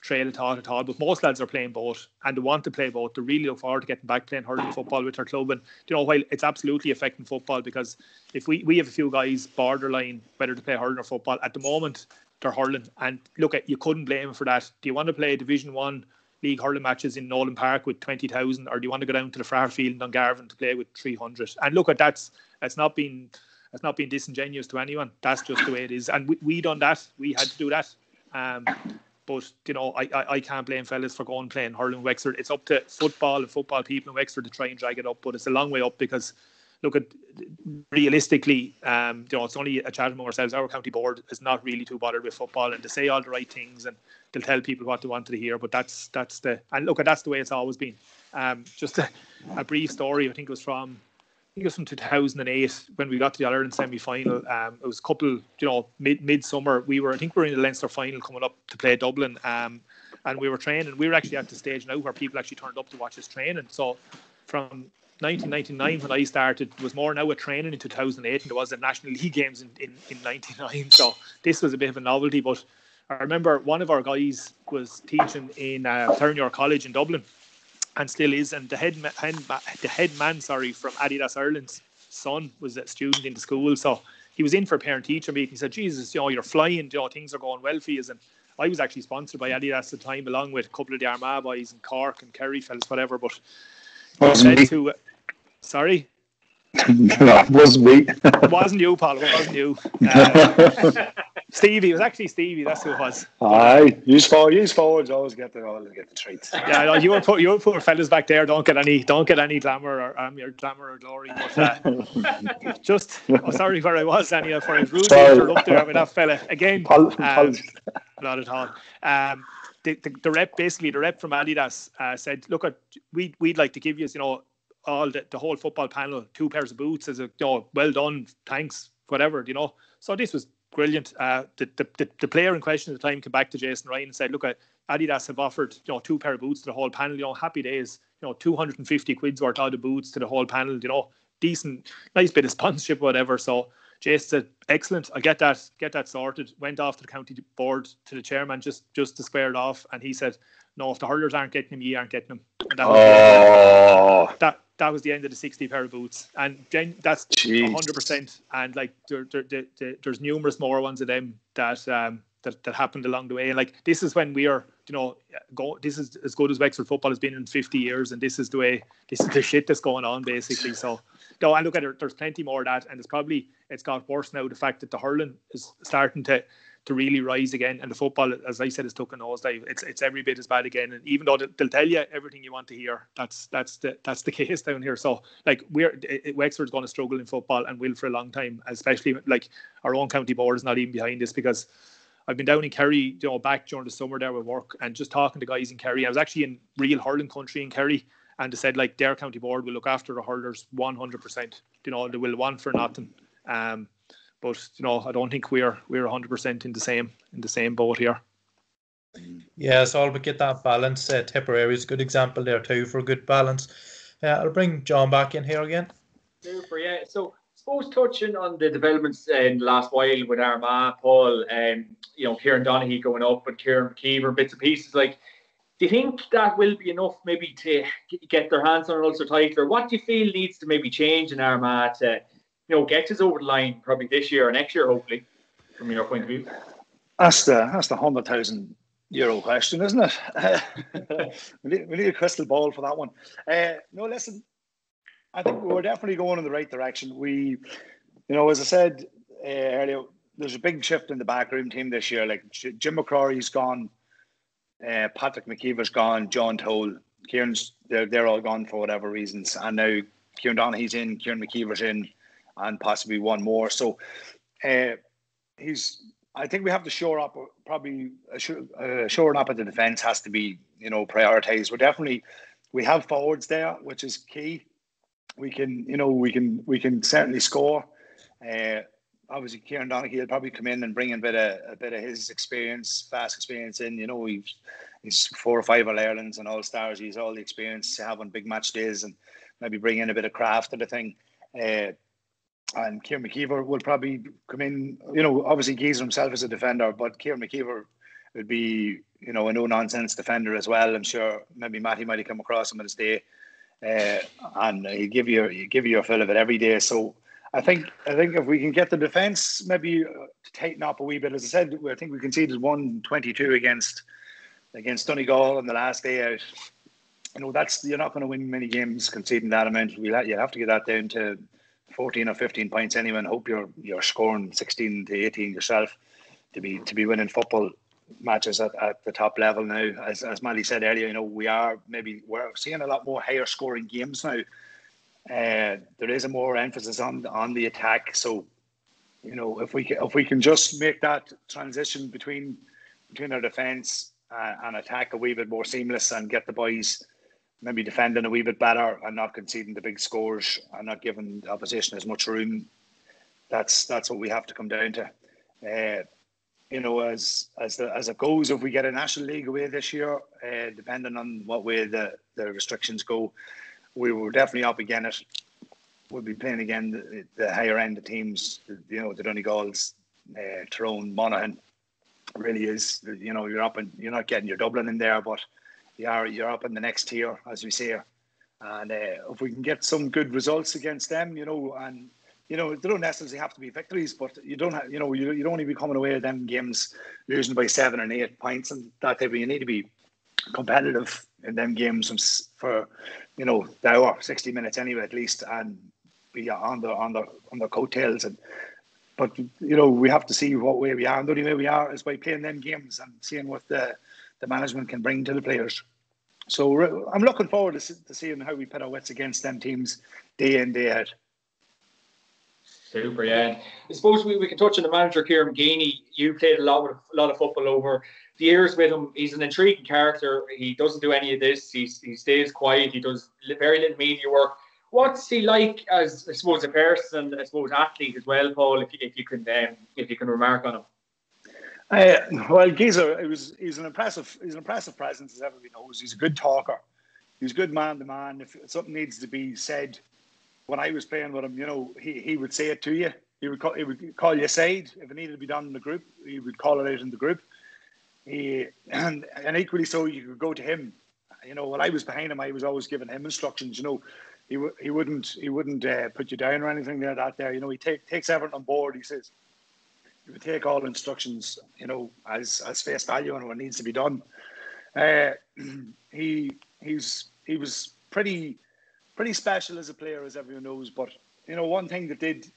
Speaker 3: trail of thought at all. But most lads are playing both, and they want to play both. They really look forward to getting back playing hurling football with their club. And while it's absolutely affecting football, because if we have a few guys borderline whether to play hurling or football at the moment, they're hurling. And look, you couldn't blame them for that. Do you want to play Division 1 league hurling matches in Nolan Park with 20,000, or do you want to go down to the Farr Field in Dungarvan to play with 300? And look, it's not being disingenuous to anyone. That's just the way it is. And we done that. We had to do that. But I can't blame fellas for going and playing hurling in Wexford. It's up to football and football people in Wexford to try and drag it up, but it's a long way up, because look, at realistically, it's only a chat among ourselves. Our county board is not really too bothered with football, and they say all the right things and they'll tell people what they want to hear. But that's the way it's always been. Just a brief story. I think it was from 2008 when we got to the All-Ireland semi-final. It was a couple, mid-summer. I think we were in the Leinster final coming up to play Dublin, and we were training. We were actually at the stage now where people actually turned up to watch us training. So from 1999 when I started, there was more now with training in 2008 and there was the National League games in 99. So this was a bit of a novelty. But I remember one of our guys was teaching in Thurnior College in Dublin, and still is, and the head man from Adidas Ireland's son was a student in the school, so he was in for a parent-teacher meeting. He said, Jesus, you're flying, things are going well for you. And I was actually sponsored by Adidas at the time, along with a couple of the Armagh boys and Cork and Kerry fellas, whatever. But sorry?
Speaker 4: No, it wasn't me.
Speaker 3: It wasn't you, Paul. It wasn't you. Stevie. It was actually Stevie. That's who it was.
Speaker 4: Aye, use forwards always get the treats.
Speaker 3: Yeah, you poor fellas back there don't get any glamour or glory. But sorry where I was, Annie, for I was rudely interrupted there with that fella again. Not at all. The rep from Adidas said, look, we'd like to give you, all the whole football panel 2 pairs of boots as a well done, thanks, whatever, So this was brilliant. The player in question at the time came back to Jason Ryan and said, look, Adidas have offered 2 pair of boots to the whole panel. Happy days. 250 quid's worth out of boots to the whole panel. Decent, nice bit of sponsorship, whatever. So Jason said, excellent. I'll get that sorted. Went off to the county board, to the chairman, just to square it off, and he said, no, if the hurlers aren't getting them, you aren't getting them. And that was the end of the 60 pair of boots, and that's 100%. And like there's numerous more ones of them that happened along the way. And like, this is when we are, this is as good as Wexford football has been in 50 years, and this is the shit that's going on basically. So no, and look at it, there's plenty more of that, and it's got worse now, the fact that the hurling is starting to to really rise again. And the football, as I said, is took a nosedive. It's every bit as bad again. And even though they'll tell you everything you want to hear, that's the case down here. So like Wexford's going to struggle in football and will for a long time, especially like our own county board is not even behind this, because I've been down in Kerry, back during the summer there with work, and just talking to guys in Kerry. I was actually in real hurling country in Kerry, and they said like their county board will look after the hurlers 100%. They will want for nothing. But I don't think we're 100% in the same boat here.
Speaker 1: Yeah, it's all about get that balance. Tipperary is a good example there too for good balance. I'll bring John back in here again.
Speaker 2: Super, yeah. So suppose touching on the developments in the last while with Armagh, Paul, Kieran Donaghy going up and Kieran McKeever, bits and pieces, like, do you think that will be enough maybe to get their hands on an Ulster title? Or what do you feel needs to maybe change in Armagh to, get us over the line probably this year or next year, hopefully, from your point of view?
Speaker 4: That's the €100,000 question, isn't it? we need a crystal ball for that one. No, listen, I think we're definitely going in the right direction. We, as I said earlier, there's a big shift in the backroom team this year. Like Jim McCrory's gone, Patrick McKeever's gone, John Toll, Kieran's, they're all gone for whatever reasons. And now Kieran Donaghy's in, Kieran McKeever's in, and possibly one more. So I think we have to shore up, probably shoring up at the defence has to be, prioritised. We have forwards there, which is key. We can certainly score. Obviously, Kieran Donaghy will probably come in and bring in a bit of his experience, vast experience in. He's 4 or 5 All-Irelands and All-Stars. He's all the experience to have on big match days and maybe bring in a bit of craft to the thing. And Kieran McKeever will probably come in. Obviously, Geezer himself is a defender, but Kieran McKeever would be, a no-nonsense defender as well. I'm sure maybe Matty might have come across him on his day. And he'd give you a fill of it every day. So I think if we can get the defence maybe to tighten up a wee bit, as I said, I think we conceded 122 against Donegal on the last day out. You're not going to win many games conceding that amount. You have to get that down to 14 or 15 points anyway, and hope you're scoring 16 to 18 yourself to be winning football matches at the top level now. As Matty said earlier, we're seeing a lot more higher scoring games now. There is a more emphasis on the attack. So, if we can just make that transition between our defence and attack a wee bit more seamless and get the boys maybe defending a wee bit better and not conceding the big scores and not giving the opposition as much room, that's what we have to come down to. As it goes, if we get a National League away this year, depending on what way the restrictions go, we were definitely up again. We'll be playing again the higher end of teams. The Donegals, Tyrone, Monaghan. Really is. You're up and you're not getting your Dublin in there, but you're up in the next tier, as we say. And if we can get some good results against them, and they don't necessarily have to be victories, but you don't have, you don't want to be coming away with them games losing by 7 and 8 points and that type of. You need to be competitive in them games for the hour, 60 minutes anyway at least, and be on the coattails. But we have to see what way we are, and the only way we are is by playing them games and seeing what the management can bring to the players. So I'm looking forward to seeing how we put our wits against them teams day in, day out.
Speaker 2: Super, yeah. I suppose we can touch on the manager, Kieran McGeeney. You played a lot of football over the years with him. He's an intriguing character. He doesn't do any of this. He stays quiet. He does very little media work. What's he like as, I suppose, a person, I suppose, athlete as well, Paul? If you can remark on him.
Speaker 4: Well, Geezer, he's an impressive presence as everybody knows. He's a good talker. He's a good man to man. If something needs to be said, when I was playing with him, he would say it to you. He would call you aside if it needed to be done in the group. He would call it out in the group. And equally so, you could go to him. When I was behind him, I was always giving him instructions. He wouldn't put you down or anything there. He takes everything on board. He says he would take all instructions, as face value and what needs to be done. He was pretty special as a player, as everyone knows. But one thing that did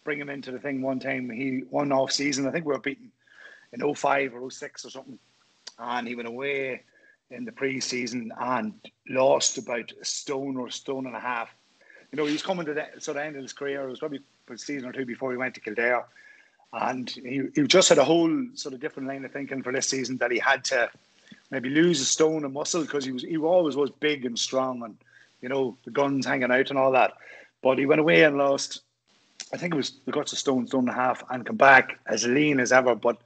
Speaker 4: bring him into the thing one time. He one off season. I think we were beaten in 05 or 06 or something, and he went away in the pre-season and lost about a stone or a stone and a half. He was coming to the sort of end of his career. It was probably a season or two before he went to Kildare, and he just had a whole sort of different line of thinking for this season, that he had to maybe lose a stone of muscle, because he always was big and strong, and the guns hanging out and all that. But he went away and lost, I think it was the guts of stone and a half, and come back as lean as ever. But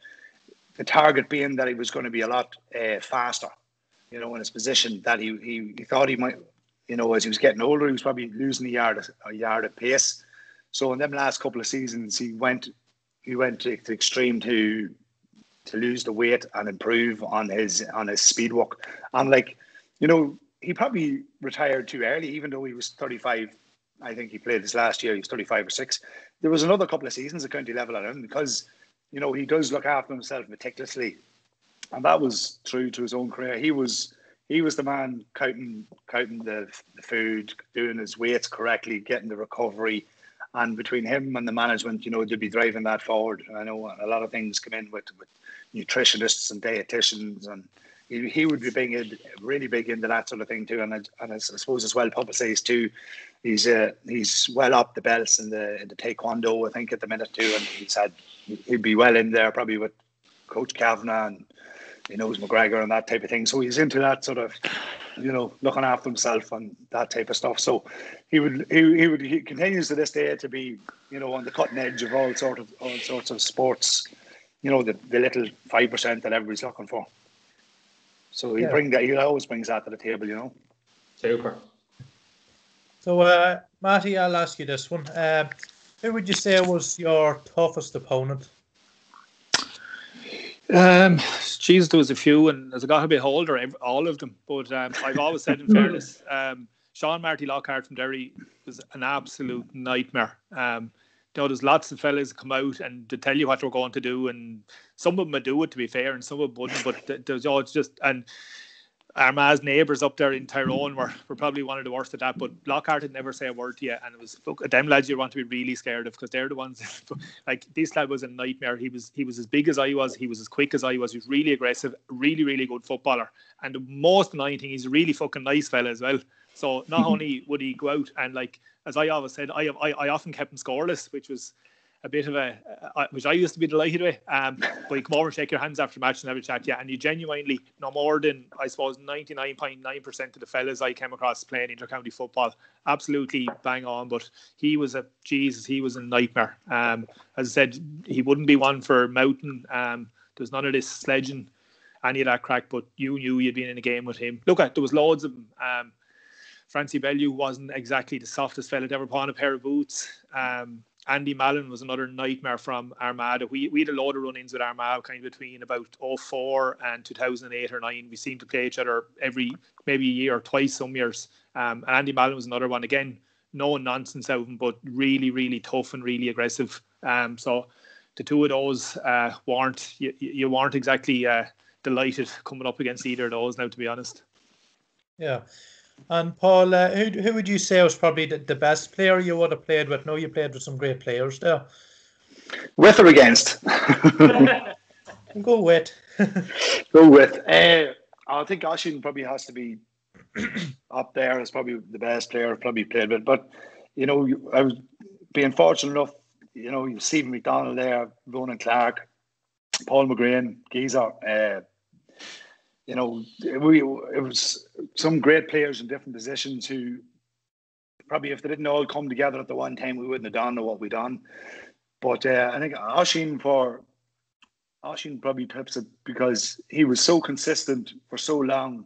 Speaker 4: the target being that he was going to be a lot faster, in his position, that he thought he might, as he was getting older, he was probably losing a yard of pace. So in them last couple of seasons, he went to the extreme to lose the weight and improve on his speed work. And he probably retired too early, even though he was 35. I think he played this last year. He was 35 or 6. There was another couple of seasons at county level at him, because he does look after himself meticulously, and that was true to his own career. He was the man counting the food, doing his weights correctly, getting the recovery, and between him and the management, they'd be driving that forward. I know a lot of things come in with nutritionists and dietitians, and he would be really big into that sort of thing too. And I suppose it's well publicised too. He's well up the belts in the taekwondo, I think, at the minute too, and he'd be well in there probably with Coach Kavanagh, and he knows McGregor and that type of thing. So he's into that sort of, looking after himself and that type of stuff. So he continues to this day to be, on the cutting edge of all sorts of sports. The little 5% that everybody's looking for. So he always brings that to the table.
Speaker 2: Super.
Speaker 1: So Matty, I'll ask you this one. Who would you say was your toughest opponent?
Speaker 3: Jesus, there was a few, and as I got a bit older, all of them. But I've always said, in fairness, Sean Marty Lockhart from Derry was an absolute nightmare. There's lots of fellas come out and to tell you what they're going to do, and some of them would do it, to be fair, and some of them wouldn't. But there's just, and Armagh's neighbours up there in Tyrone were probably one of the worst at that. But Lockhart would never say a word to you, and it was them lads you want to be really scared of, because they're the ones. This lad was a nightmare. He was as big as I was. He was as quick as I was. He was really aggressive, really, really good footballer. And the most annoying thing, he's a really fucking nice fella as well. So not only would he go out and, as I always said, I often kept him scoreless, which was a bit of which I used to be delighted with. But you come over and shake your hands after match and have a chat to you, and you genuinely, no more than, I suppose, 99.9% of the fellas I came across playing inter-county football, absolutely bang on. But he was a nightmare. As I said, he wouldn't be one for Mountain. There's none of this sledging, any of that crack, but you knew you'd been in a game with him. There was loads of them. Francie Bellew wasn't exactly the softest fella to ever put on a pair of boots. Andy Mallon was another nightmare from Armagh. We had a load of run-ins with Armagh kind of between about 2004 and 2008 or 9. We seemed to play each other maybe a year or twice some years. And Andy Mallon was another one. Again, no nonsense out of him, but really, really tough and really aggressive. So the two of those you weren't exactly delighted coming up against either of those now, to be honest.
Speaker 1: Yeah. And Paul, who would you say was probably the best player you would have played with? No, you played with some great players there.
Speaker 4: With or against?
Speaker 1: Go with.
Speaker 4: Go with. I think Oisín probably has to be up there as probably the best player I've probably played with. But, I was being fortunate enough, Stephen McDonald there, Ronan Clark, Paul McGrain, Geezer, it was some great players in different positions who probably, if they didn't all come together at the one time, we wouldn't have done what we done. But I think Oisín probably tips it, because he was so consistent for so long,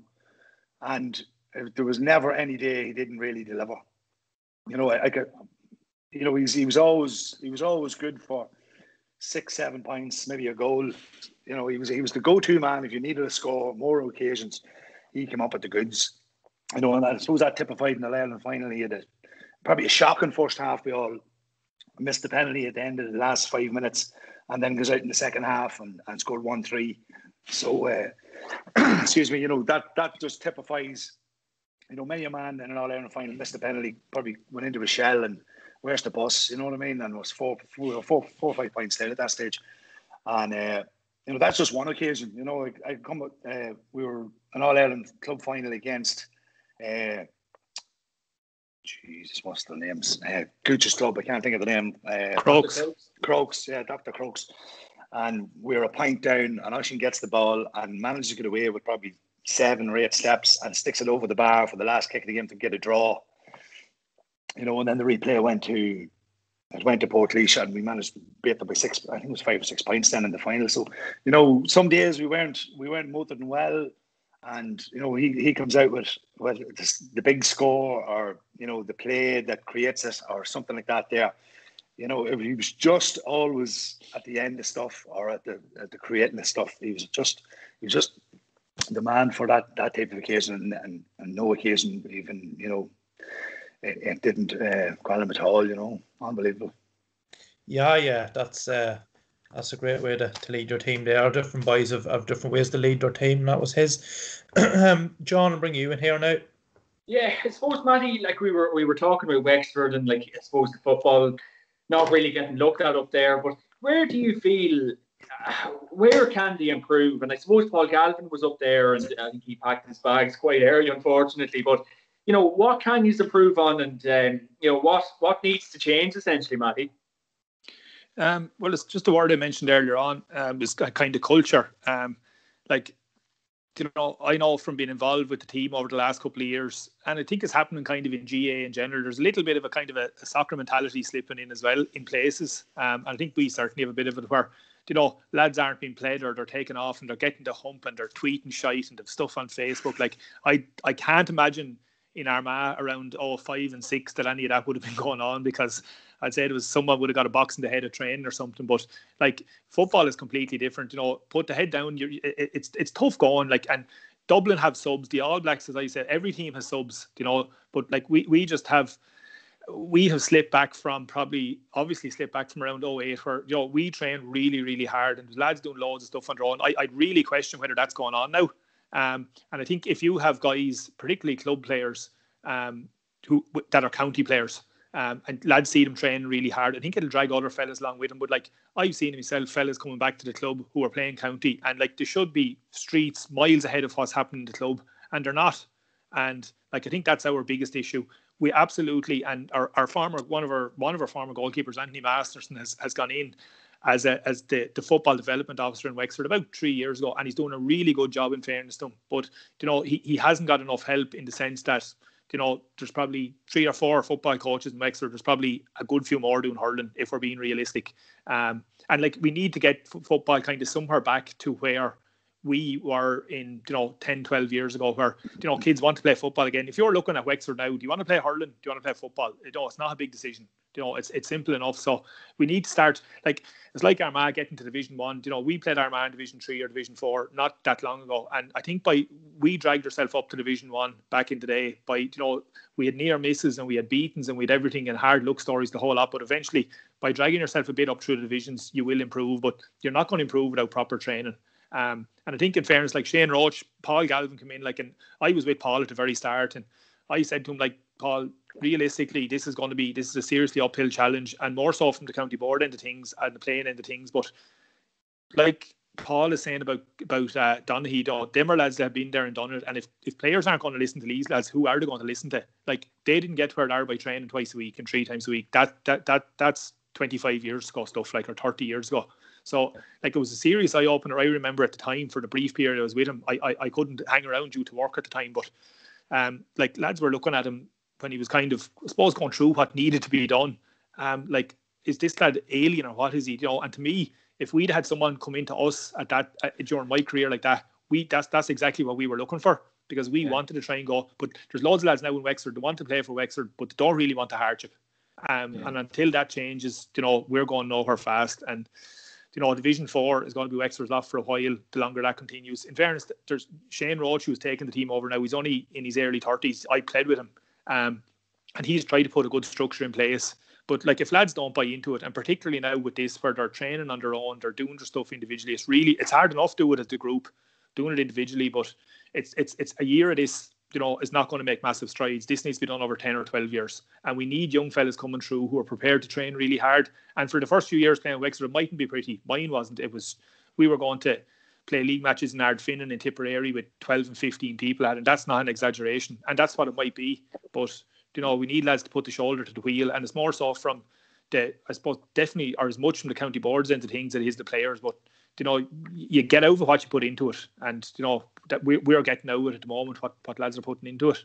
Speaker 4: and there was never any day he didn't really deliver. He was always good for 6-7 points, maybe a goal. He was the go-to man if you needed a score. More occasions, he came up with the goods. And I suppose that typified in the Ireland final. He had probably a shocking first half. We all missed the penalty at the end of the last 5 minutes, and then goes out in the second half and scored 1-3. So, excuse me, that just typifies, many a man in an All-Ireland final missed the penalty, probably went into a shell and where's the bus? You know what I mean? And it was four or 5 points there at that stage. And, that's just one occasion. I come with, we were an All-Ireland club final against, Jesus, what's the names? Gooch's club, I can't think of the name. Crokes, yeah, Dr. Crokes. And we were a point down, and Oisin gets the ball and manages to get away with probably 7 or 8 steps and sticks it over the bar for the last kick of the game to get a draw. And then the replay went to Portlaoise, and we managed to beat them by 6. I think it was 5 or 6 points then in the final. So, some days we weren't motoring well, and he comes out with the big score, or the play that creates it, or something like that. There, if he was just always at the end of stuff, or at the creating of stuff, he was just the man for that type of occasion, and no occasion even it didn't call him at all. Unbelievable.
Speaker 1: Yeah, that's a great way to lead your team. There are different boys have different ways to lead their team, and that was his. John, I'll bring you in here now.
Speaker 2: Yeah, I suppose, Matty, like we were talking about Wexford, and like I suppose the football not really getting looked at up there, but where do you feel, where can they improve? And I suppose Paul Galvin was up there, and I think he packed his bags quite early, unfortunately, but what can you improve on, and what needs to change essentially, Matty?
Speaker 3: Well, it's just the word I mentioned earlier on, is kind of culture. I know from being involved with the team over the last couple of years, and I think it's happening kind of in GA in general, there's a little bit of a kind of a soccer mentality slipping in as well in places. And I think we certainly have a bit of it where, lads aren't being played, or they're taking off and they're getting the hump and they're tweeting shite and they've stuff on Facebook. Like, I can't imagine in Armagh around 5 and 6 that any of that would have been going on, because I'd say it was someone would have got a box in the head of training or something. But like, football is completely different. Put the head down. It's tough going. Like, and Dublin have subs. The All Blacks, as I said, every team has subs. But like we have slipped back from around 08, where we train really, really hard, and the lads doing loads of stuff on their own. I'd really question whether that's going on now. And I think if you have guys, particularly club players, that are county players, and lads see them train really hard, I think it'll drag other fellas along with them. But like, I've seen myself, fellas coming back to the club who are playing county, and like, they should be streets miles ahead of what's happening in the club, and they're not. And like, I think that's our biggest issue. We absolutely, and one of our former goalkeepers, Anthony Masterson, has gone in as the football development officer in Wexford about 3 years ago, and he's doing a really good job, in fairness to him. But he hasn't got enough help, in the sense that there's probably 3 or 4 football coaches in Wexford. There's probably a good few more doing hurling, if we're being realistic. And like, we need to get football kind of somewhere back to where we were in 10, 12 years ago, where kids want to play football again. If you're looking at Wexford now, do you want to play hurling? Do you want to play football? It's not a big decision. It's simple enough. So we need to start, like, it's like Armagh getting to Division 1. We played Armagh in Division 3 or Division 4 not that long ago, and I think we dragged ourselves up to Division 1 back in the day by we had near misses and we had beatings and we had everything and hard luck stories, the whole lot. But eventually, by dragging yourself a bit up through the divisions, you will improve, but you're not going to improve without proper training. And I think, in fairness, like Shane Roach, Paul Galvin came in, and I was with Paul at the very start, and I said to him, like, Paul, realistically, this is a seriously uphill challenge, and more so from the county board end of things and the playing end of things. But like Paul is saying about Donaghy, them are lads that have been there and done it. And if players aren't going to listen to these lads, who are they going to listen to? Like, they didn't get where they are by training twice a week and 3 times a week. That's 25 years ago stuff, or 30 years ago. So, like, it was a serious eye opener. I remember at the time, for the brief period I was with him, I couldn't hang around due to work at the time, but like, lads were looking at him when he was kind of, I suppose, going through what needed to be done. Like, is this lad alien, or what is he? And to me, if we'd had someone come into us at that during my career like that, that's exactly what we were looking for, because we wanted to try and go. But there's loads of lads now in Wexford that want to play for Wexford, but they don't really want the hardship. And until that changes, we're going nowhere fast. And Division 4 is going to be Wexford's lot for a while, the longer that continues. In fairness, there's Shane Roach, who's taking the team over now. He's only in his early 30s. I played with him. And he's tried to put a good structure in place. But like, if lads don't buy into it, and particularly now with this, where they're training on their own, they're doing their stuff individually, it's hard enough to do it as a group, doing it individually. But it's a year of this is not going to make massive strides. This needs to be done over 10 or 12 years. And we need young fellas coming through who are prepared to train really hard. And for the first few years playing Wexford, it mightn't be pretty. Mine wasn't. We were going to play league matches in Ardfinnan and Tipperary with 12 and 15 people at it. And that's not an exaggeration. And that's what it might be. But, we need lads to put the shoulder to the wheel. And it's more so from I suppose, definitely, or as much from the county boards end of things as it is the players. But, you get out of what you put into it. And, that we're getting out of it at the moment, what lads are putting into it.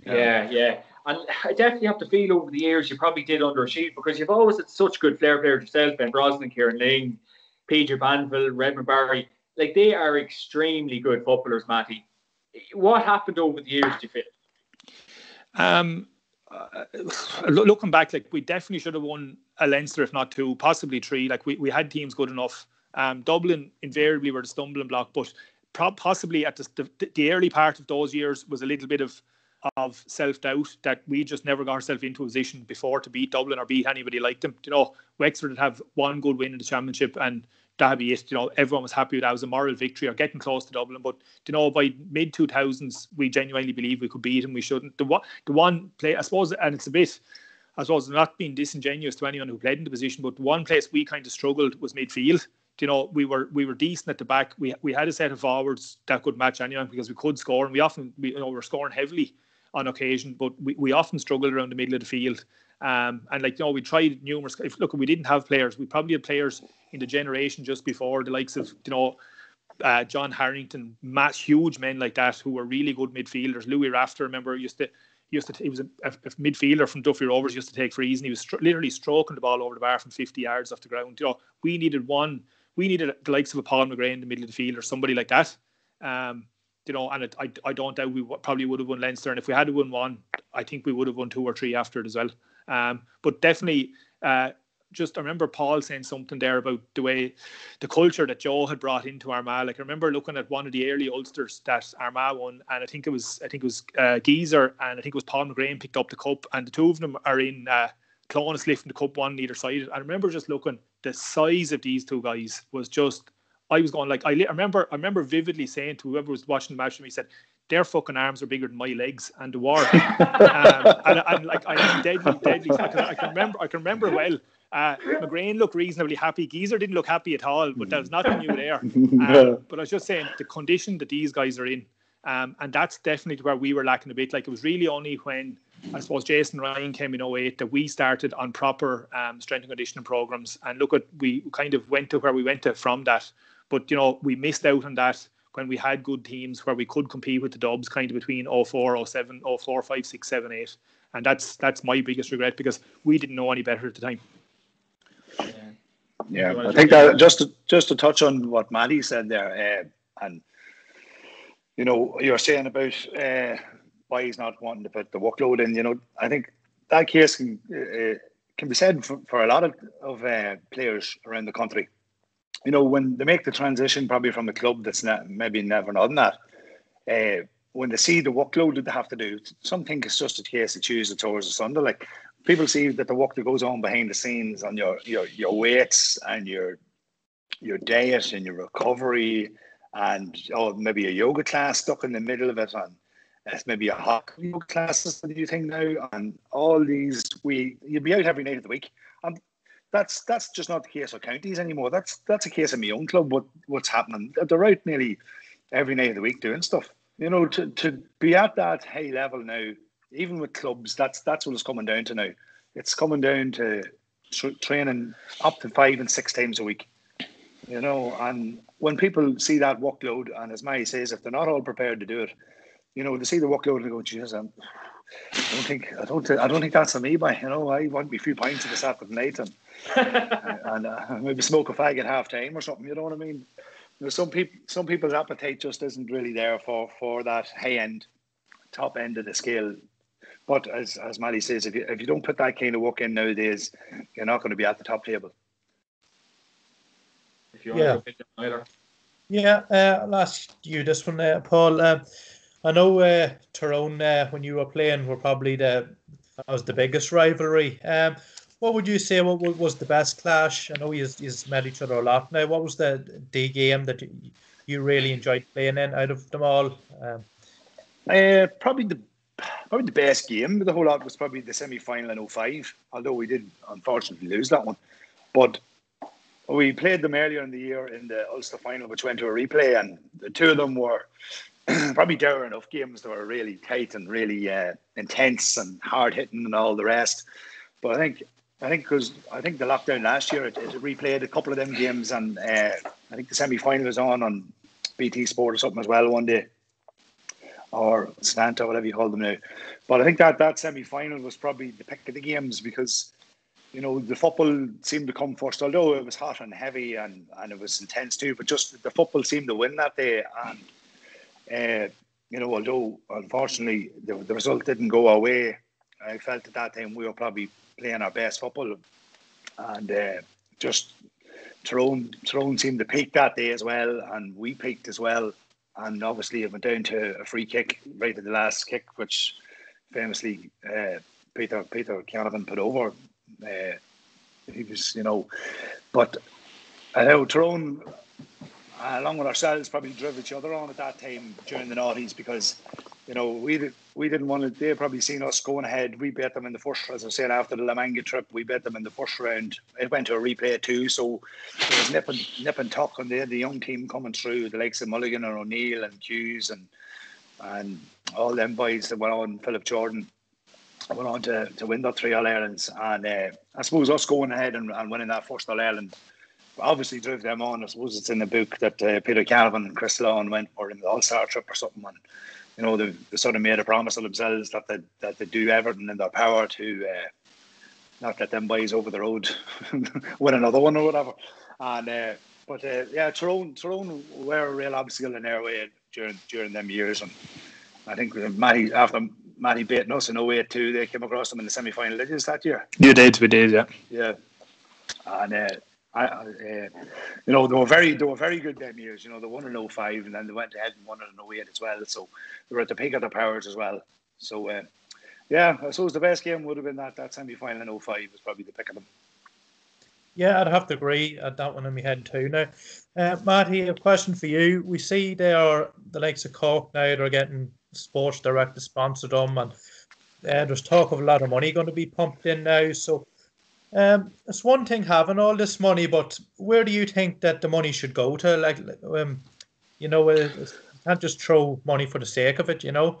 Speaker 2: Yeah. And I definitely have to feel over the years you probably did underachieve, because you've always had such good flair players yourself, Ben Brosnan, Kieran Ling, PJ Banville, Redmond Barry. Like, they are extremely good footballers, Matty. What happened over the years, do you feel?
Speaker 3: Looking back, like, we definitely should have won a Leinster, if not 2, possibly 3. Like, we had teams good enough. Dublin invariably were the stumbling block, but possibly at the early part of those years was a little bit of self-doubt that we just never got ourselves into a position before to beat Dublin or beat anybody like them. Wexford would have one good win in the championship and that'd be it. Everyone was happy with that. It was a moral victory or getting close to Dublin. But by mid-2000s, we genuinely believed we could beat them. We shouldn't. The one play, I suppose, and it's a bit, I suppose, not being disingenuous to anyone who played in the position, but the one place we kind of struggled was midfield. We were decent at the back. We had a set of forwards that could match anyone because we could score, and we were scoring heavily on occasion, but we often struggled around the middle of the field. And we tried numerous. We didn't have players. We probably had players in the generation just before, the likes of John Harrington, huge men like that who were really good midfielders. Louis Rafter, remember, he was a midfielder from Duffy Rovers, used to take frees, and he was literally stroking the ball over the bar from 50 yards off the ground. We needed the likes of a Paul McGrain in the middle of the field or somebody like that. And I don't doubt we probably would have won Leinster, and if we had won one, I think we would have won 2 or 3 after it as well. But definitely, I remember Paul saying something there about the culture that Joe had brought into Armagh. Like, I remember looking at one of the early Ulsters that Armagh won, and I think it was Geezer, and I think it was Paul McGrain picked up the cup, and the two of them are in Clonus lifting the cup one on either side. I remember just looking, the size of these two guys was just. I was going like I remember vividly saying to whoever was watching the match with me, said, their fucking arms are bigger than my legs, and the war. and like I'm deadly. I can remember well. McGrain looked reasonably happy. Geezer didn't look happy at all, but there was nothing new there. But I was just saying the condition that these guys are in, and that's definitely where we were lacking a bit. Like, it was really only when I suppose Jason Ryan came in 2008 that we started on proper strength and conditioning programs. And we kind of went to where we went to from that. But, we missed out on that when we had good teams where we could compete with the Dubs kind of between 04, 07, 04, 5, 6, 7, 8. And that's my biggest regret, because we didn't know any better at the time.
Speaker 4: Yeah, I think that just to touch on what Matty said there, and, you're saying about why he's not wanting to put the workload in, I think that case can be said for a lot of players around the country. When they make the transition probably from a club that's maybe never done that, when they see the workload that they have to do, some think it's just a case of Tuesday, Thursday, Sunday. Like, people see that the work that goes on behind the scenes on your weights and your diet and your recovery, and maybe a yoga class stuck in the middle of it, and it's maybe a hot yoga classes that you think now, and all these you'd be out every night of the week. And that's just not the case of counties anymore. That's a case of my own club. What's happening? They're out nearly every night of the week doing stuff. To be at that high level now, even with clubs, that's what it's coming down to now. It's coming down to training up to 5 and 6 times a week. And when people see that workload, and as Matty says, if they're not all prepared to do it, they see the workload and they go, Jesus, I don't think that's for me, but I want me a few pints of this afternoon and maybe smoke a fag at half time or something. You know what I mean? Some people's appetite just isn't really there for that high end, top end of the scale. But as Matty says, if you don't put that kind of work in nowadays, you're not going to be at the top table.
Speaker 2: If you want to either.
Speaker 1: Yeah, I'll ask you this one, Paul. I know Tyrone, when you were playing, were probably that was the biggest rivalry. What would you say what was the best clash? I know you've met each other a lot now. What was the game that you really enjoyed playing in out of them all?
Speaker 4: Probably the best game of the whole lot was probably the semi-final in 05, although we did unfortunately lose that one. But we played them earlier in the year in the Ulster final, which went to a replay, and the two of them were probably dour enough games. They were really tight and really intense and hard-hitting and all the rest. But I think because the lockdown last year, it replayed a couple of them games, and I think the semi-final was on BT Sport or something as well one day, or Slant or whatever you call them now. But I think that semi-final was probably the pick of the games because, you know, the football seemed to come first, although it was hot and heavy and it was intense too, but just the football seemed to win that day. And, you know, although unfortunately the result didn't go our way, I felt at that time we were probably playing our best football. And just Tyrone seemed to peak that day as well, and we peaked as well. And obviously it went down to a free kick right at the last kick, which famously Peter Canavan put over. He was, you know, but I know Tyrone, along with ourselves, probably drove each other on at that time during the noughties because, you know, we didn't want to. They probably seen us going ahead. We bet them in the first, as I said, after the La Manga trip. We bet them in the first round. It went to a replay too, so there was nip and tuck, and they had the young team coming through, the likes of Mulligan and O'Neill and Hughes and all them boys that went on. Philip Jordan went on to win that 3 All-Irelands, and I suppose us going ahead and winning that first All-Ireland obviously drove them on. I suppose it's in the book that Peter Canavan and Chris Lawn went for in the All-Star trip or something, and you know they sort of made a promise to themselves that they do everything in their power to not let them boys over the road win another one or whatever. And but Tyrone were a real obstacle in their way during them years, and I think after Matty beating us in 08 too, they came across them in the semi-final. Did you that year?
Speaker 3: We did, yeah.
Speaker 4: Yeah, and you know, they were very good them years. You know, they won in 05 and then they went ahead and won it in 08 as well. So they were at the peak of their powers as well. So yeah, I suppose the best game would have been that semi-final in 05 was probably the pick of them.
Speaker 1: Yeah, I'd have to agree at that one in my head too. Now, Matty, a question for you. We see the likes of Cork now, they're getting Sports Direct to sponsor them, and there's talk of a lot of money going to be pumped in now. So it's one thing having all this money, but where do you think that the money should go to? Like, you know, you can't just throw money for the sake of it, you know?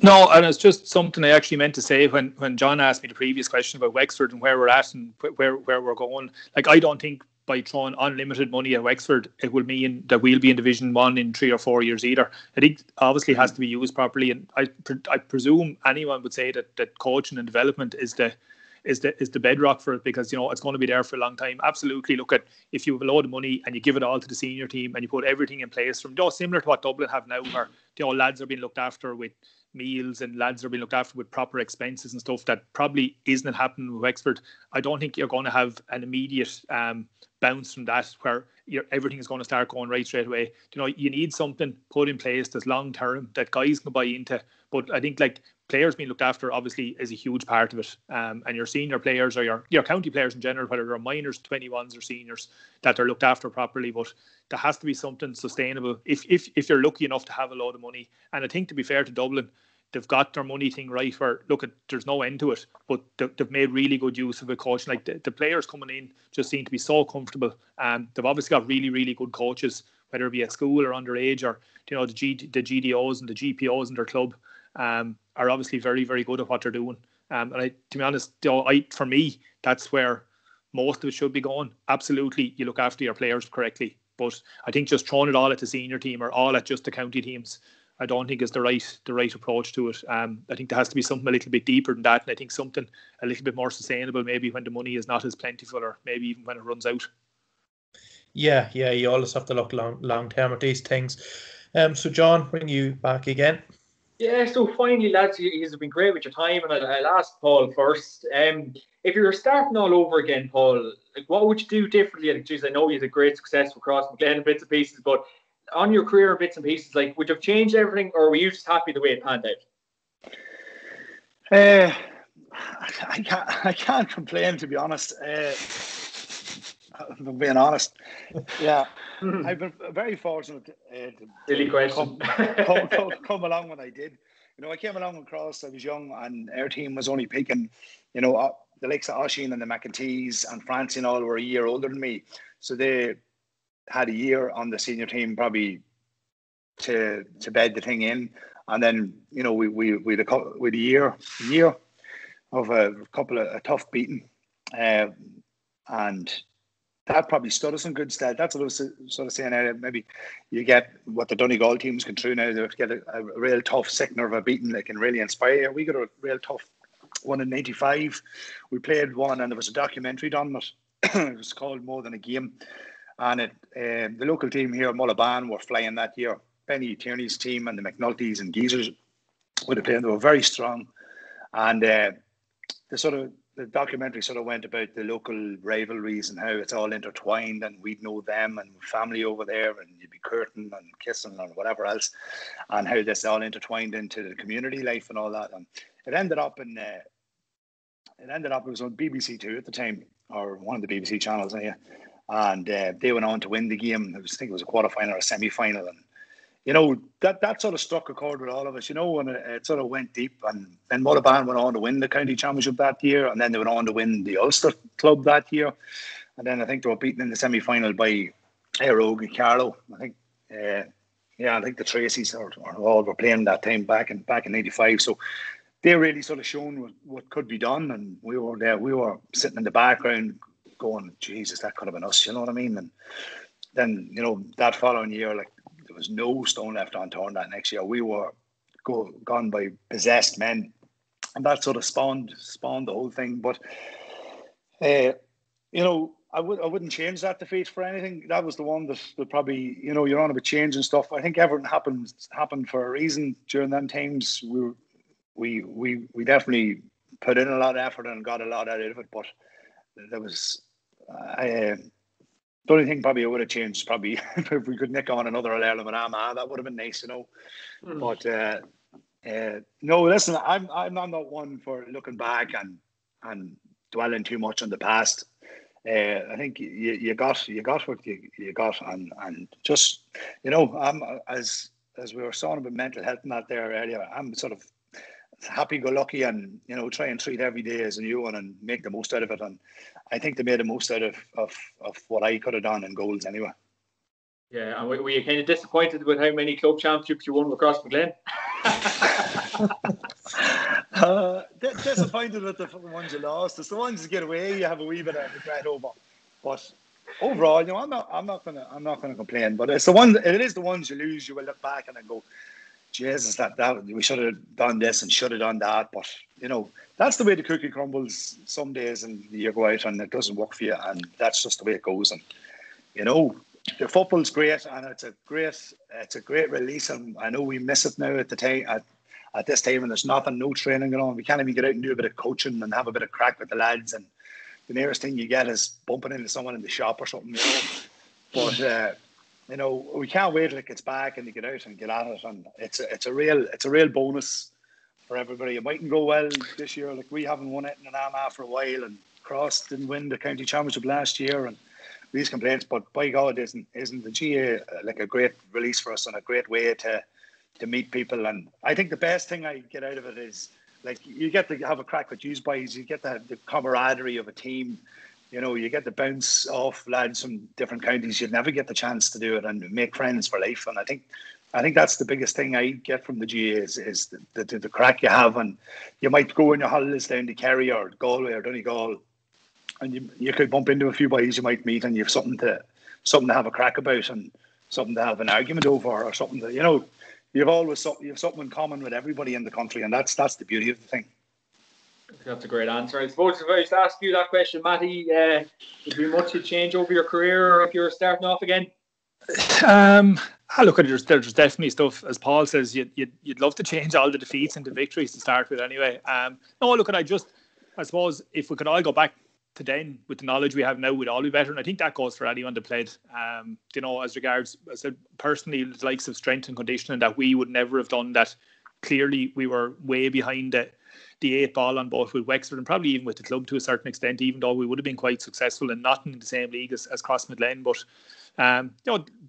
Speaker 3: No, and it's just something I actually meant to say when John asked me the previous question about Wexford and where we're at and where we're going. Like, I don't think by throwing unlimited money at Wexford, it will mean that we'll be in Division 1 in 3 or 4 years either. I think obviously it has to be used properly, and I presume anyone would say that coaching and development is the bedrock for it, because you know it's going to be there for a long time. Absolutely. Look at, if you have a load of money and you give it all to the senior team and you put everything in place from, you know, similar to what Dublin have now, where, you know, lads are being looked after with meals and lads are being looked after with proper expenses and stuff, that probably isn't happening with Wexford. I don't think you're going to have an immediate bounce from that where everything is going to start going right straight away. You know, you need something put in place that's long term that guys can buy into. But I think like players being looked after obviously is a huge part of it, and your senior players or your county players in general, whether they're minors, 21s or seniors, that they're looked after properly. But there has to be something sustainable if you're lucky enough to have a lot of money. And I think, to be fair to Dublin, they've got their money thing right, where there's no end to it, but they've made really good use of a coach. Like the players coming in just seem to be so comfortable. They've obviously got really, really good coaches, whether it be at school or underage, or you know the GDOs and the GPOs in their club are obviously very, very good at what they're doing. And to be honest, for me, that's where most of it should be going. Absolutely, you look after your players correctly, but I think just throwing it all at the senior team or all at just the county teams, I don't think is the right approach to it. I think there has to be something a little bit deeper than that, and I think something a little bit more sustainable, maybe when the money is not as plentiful, or maybe even when it runs out. Yeah,
Speaker 1: you always have to look long term at these things. So John, bring you back again.
Speaker 2: Yeah, so finally, lads, you've been great with your time, and I'll ask Paul first. If you were starting all over again, Paul, like what would you do differently? Like, geez, I know you had a great success across McGlen and bits and pieces, but on your career bits and pieces, like, would you have changed everything, or were you just happy the way it panned
Speaker 4: out? I can't complain, to be honest. I'm being honest. Yeah, I've been very fortunate to
Speaker 2: silly question.
Speaker 4: come along when I did. I came along across, I was young, and our team was only peaking, the likes of Oisin and the McEntees and Francie and all were a year older than me. So they had a year on the senior team probably to bed the thing in. And then, we had a year of a couple of tough beating. And that probably stood us in good stead. That's what I was sort of saying earlier. Maybe you get what the Donegal teams can through now. They get a real tough sickener of a beating that can really inspire you. We got a real tough one in 95. We played one and there was a documentary done on it. It was called More Than a Game. And the local team here, Mullaban, were flying that year. Benny Tierney's team and the McNulty's and Geezers would have played. They were very strong. And the documentary sort of went about the local rivalries and how it's all intertwined, and we'd know them and family over there, and you'd be courting and kissing and whatever else, and how this all intertwined into the community life and all that. And it ended up it was on BBC Two at the time, or one of the BBC channels, and they went on to win the game. I think it was a quarterfinal or a semi-final, and that sort of struck a chord with all of us, and it sort of went deep. And then Mullaban went on to win the county championship that year, and then they went on to win the Ulster club that year. And then I think they were beaten in the semi-final by Rogue and Carlow. I think, I think the Tracys or all were playing that time back in '85. So they really sort of shown what could be done, and we were there. We were sitting in the background going, Jesus, that could have been us. You know what I mean? And then that following year, like, there was no stone left unturned that next year. We were gone by possessed men, and that sort of spawned the whole thing. But I wouldn't change that defeat for anything. That was the one that probably, you're on about change and stuff. I think everything happened for a reason during them times. We definitely put in a lot of effort and got a lot out of it, but there was the only thing probably I would have changed, probably if we could nick on another All-Ireland with Armagh, that would have been nice, But no, listen, I'm not one for looking back and dwelling too much on the past. I think you got what you got, and just I'm as we were saying about mental health and that there earlier. I'm sort of happy-go-lucky and try and treat every day as a new one and make the most out of it. And I think they made the most out of what I could have done in goals anyway.
Speaker 2: Yeah, and were you kind of disappointed with how many club championships you won across McGlen?
Speaker 4: Disappointed with the ones you lost. It's the ones you get away you have a wee bit of regret over. But overall, I'm not gonna complain. But it is the ones you lose, you will look back and then go, Jesus, that we should have done this and should have done that. But that's the way the cookie crumbles some days, and you go out and it doesn't work for you, and that's just the way it goes. And the football's great, and it's a great release, and I know we miss it now at the time at this time, and there's no training going on. We can't even get out and do a bit of coaching and have a bit of crack with the lads, and the nearest thing you get is bumping into someone in the shop or something. But we can't wait till it gets back and you get out and get at it, and it's a real bonus for everybody. It mightn't go well this year, like we haven't won it in Armagh for a while, and Cross didn't win the county championship last year, and these complaints. But by God, isn't the GA like a great release for us and a great way to meet people? And I think the best thing I get out of it is, like, you get to have a crack with yous boys, you get the camaraderie of a team. You get the bounce off lads from different counties. You'd never get the chance to do it and make friends for life. And I think that's the biggest thing I get from the GA is the crack you have. And you might go on your holidays down to Kerry or Galway or Donegal, and you could bump into a few boys you might meet, and you have something to have a crack about and something to have an argument over, or something that you have something in common with everybody in the country, and that's the beauty of the thing.
Speaker 2: That's a great answer. I suppose if I was to ask you that question, Matty, would there be much to change over your career if you were starting off again?
Speaker 3: Look, there's definitely stuff, as Paul says, you'd love to change all the defeats into victories to start with anyway. No, look, I suppose if we could all go back to then with the knowledge we have now, we'd all be better. And I think that goes for anyone that played. As regards, I said, personally, the likes of strength and conditioning that we would never have done that. Clearly, we were way behind the 8 ball on both with Wexford and probably even with the club to a certain extent, even though we would have been quite successful and not in the same league as Crossmaglen. But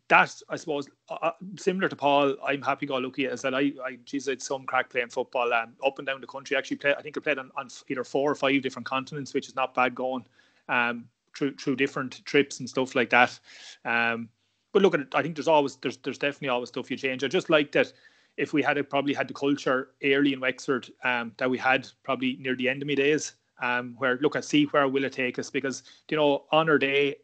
Speaker 3: that, I suppose, similar to Paul, I'm happy-go-lucky. As I said, I had some crack playing football up and down the country. Actually, I think I played on either 4 or 5 different continents, which is not bad going, through different trips and stuff like that. But look at it, I think there's definitely always stuff you change. I just like that if we had probably had the culture early in Wexford that we had probably near the end of my days, where look, I see where will it take us, because on our day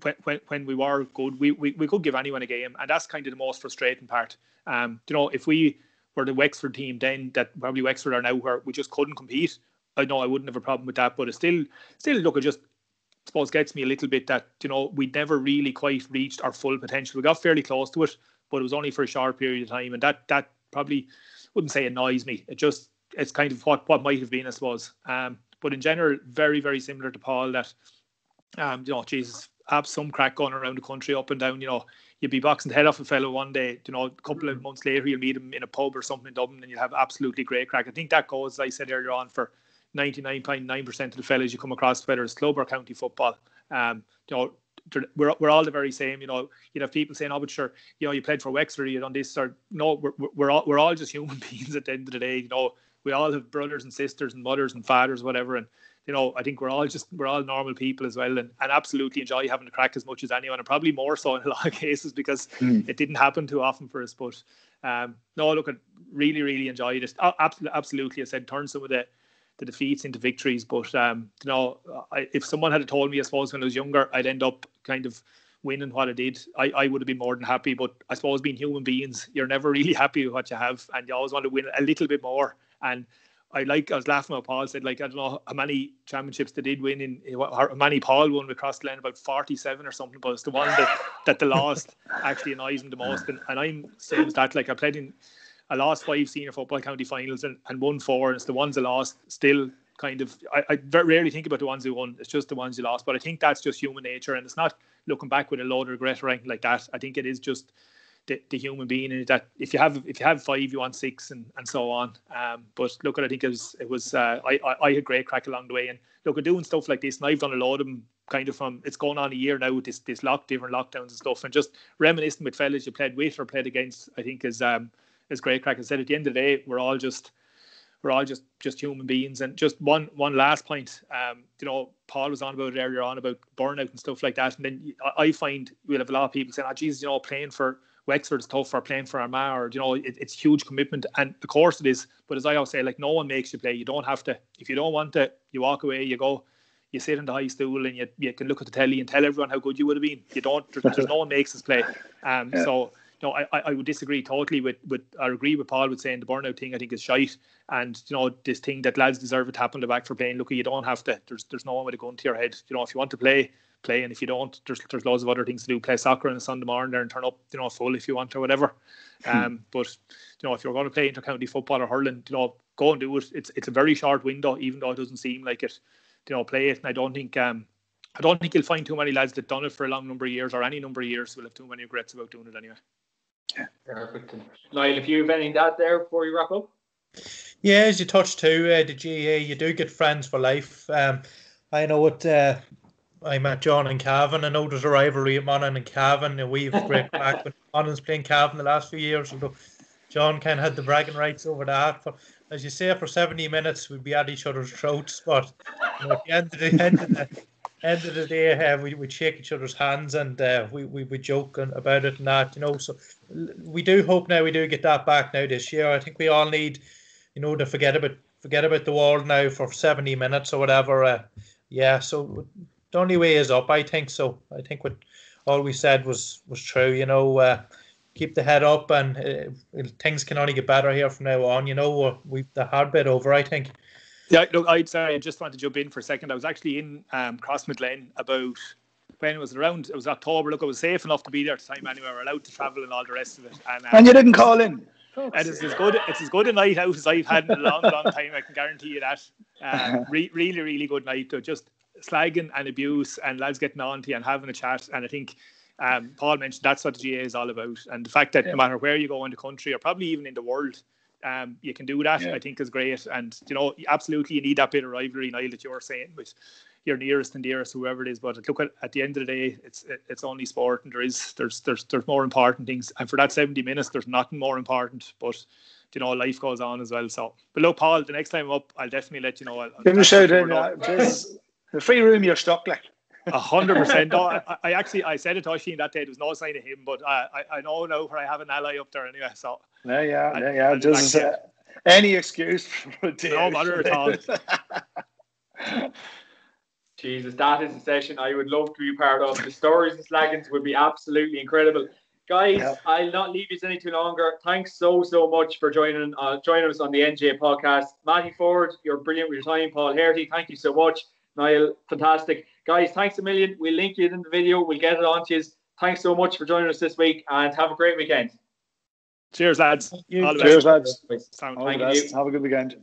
Speaker 3: when we were good, we could give anyone a game, and that's kind of the most frustrating part. If we were the Wexford team then that probably Wexford are now, where we just couldn't compete, I know I wouldn't have a problem with that, but it still look, it just suppose gets me a little bit that we never really quite reached our full potential. We got fairly close to it, but it was only for a short period of time, and that probably wouldn't say annoys me. It's kind of what might have been, I suppose. But in general, very, very similar to Paul, that Jesus, have some crack going around the country up and down. You'd be boxing the head off a fellow one day, a couple of months later you'll meet him in a pub or something in Dublin and you'll have absolutely great crack. I think that goes, as I said earlier on, for 99.9% of the fellas you come across, whether it's club or county football. We're all the very same. You'd have people saying, "Oh, but sure, you played for Wexford, you done this." Or no, we're all just human beings at the end of the day. We all have brothers and sisters and mothers and fathers, whatever. And I think we're all normal people as well, and absolutely enjoy having the crack as much as anyone, and probably more so in a lot of cases because it didn't happen too often for us. But no, look, I really, really enjoyed it. Absolutely, I said turn some of the defeats into victories. But if someone had told me, I suppose when I was younger, I'd end up kind of winning what I did, I would have been more than happy. But I suppose being human beings, you're never really happy with what you have, and you always want to win a little bit more. And I was laughing at Paul, said, I don't know how many championships they did win how many Paul won with Crossglen, about 47 or something, but it's the one that they lost actually annoys him the most. And I'm same as that. I lost 5 senior football county finals and won 4, and it's the ones I lost still kind of, I very rarely think about the ones who won. It's just the ones you lost. But I think that's just human nature, and it's not looking back with a load of regret or anything like that. I think it is just the human being, and that if you have 5, you want 6, and so on. But look, I think it was I had great crack along the way, and look, at doing stuff like this, and I've done a lot of them kind of from, it's going on a year now with this different lockdowns and stuff, and just reminiscing with fellas you played with or played against, I think is great crack. I said at the end of the day, we're all just human beings. And just one last point, Paul was on about it earlier on about burnout and stuff like that, and then I find we'll have a lot of people saying, "Oh, Jesus, playing for Wexford is tough, or playing for Armagh, or it's huge commitment," and of course it is. But as I always say, no one makes you play. You don't have to. If you don't want to, you walk away. You go. You sit in the high stool and you can look at the telly and tell everyone how good you would have been. You don't. There's no one makes us play. So I would disagree totally with. I agree with Paul with saying the burnout thing. I think is shite. And this thing that lads deserve a tap on the back for playing. Look, you don't have to. There's no one with a gun to your head. If you want to play, and if you don't, there's loads of other things to do. Play soccer on a Sunday morning there and turn up full if you want or whatever. But if you're going to play intercounty football or hurling, go and do it. It's a very short window, even though it doesn't seem like it. Play it. And I don't think you'll find too many lads that done it for a long number of years, or any number of years, will have too many regrets about doing it anyway.
Speaker 2: Yeah, perfect. Niall, if you have anything to add there before you wrap up?
Speaker 1: Yeah, as you touched too, the GAA, you do get friends for life. I know it. I met John and Cavan. I know there's a rivalry at Monaghan and Cavan, and we've great crack when Monaghan's playing Cavan the last few years. Although John kind of had the bragging rights over that. For, as you say, for 70 minutes we'd be at each other's throats. But at the end of the day, we'd shake each other's hands, and we joke about it and that. So we do hope now we do get that back now this year. I think we all need, to forget about the world now for 70 minutes or whatever. So the only way is up, I think. So I think what all we said was true. Keep the head up, and things can only get better here from now on. We've the hard bit over, I think.
Speaker 3: Yeah, look, I just want to jump in for a second. I was actually in Crossmaglen about, when it was around, it was October. Look, I was safe enough to be there at the time anyway. We're allowed to travel and all the rest of it.
Speaker 4: And you didn't call in.
Speaker 3: And it's as good a night out as I've had in a long, long time. I can guarantee you that. Really, really good night. Just slagging and abuse and lads getting on to you and having a chat. And I think Paul mentioned that's what the GA is all about. And the fact that no matter where you go in the country, or probably even in the world, you can do that.
Speaker 4: Yeah.
Speaker 3: I think is great, and absolutely you need that bit of rivalry, Niall, that you're saying with your nearest and dearest, whoever it is. But look, at the end of the day, it's only sport, and there's more important things. And for that 70 minutes, there's nothing more important. But life goes on as well. So, but look, Paul, the next time I'm up, I'll definitely let you know.
Speaker 4: Give me a shout in. The free room, you're stuck like.
Speaker 3: 100%. No, I said it to Oisin that day. There was no sign of him, but I know now where I have an ally up there anyway. So
Speaker 4: yeah. Just any excuse for a day.
Speaker 3: No matter at all.
Speaker 2: Jesus, that is a session I would love to be part of. The stories and slaggings would be absolutely incredible. Guys, I'll not leave you any too longer. Thanks so much for joining us on the NJ podcast. Matty Forde, you're brilliant with your time. Paul Hearty, thank you so much. Niall, fantastic. Guys, thanks a million. We'll link you in the video. We'll get it on to you. Thanks so much for joining us this week, and have a great weekend.
Speaker 3: Cheers, lads.
Speaker 4: Cheers, lads.
Speaker 2: Thank you.
Speaker 4: Have a good weekend.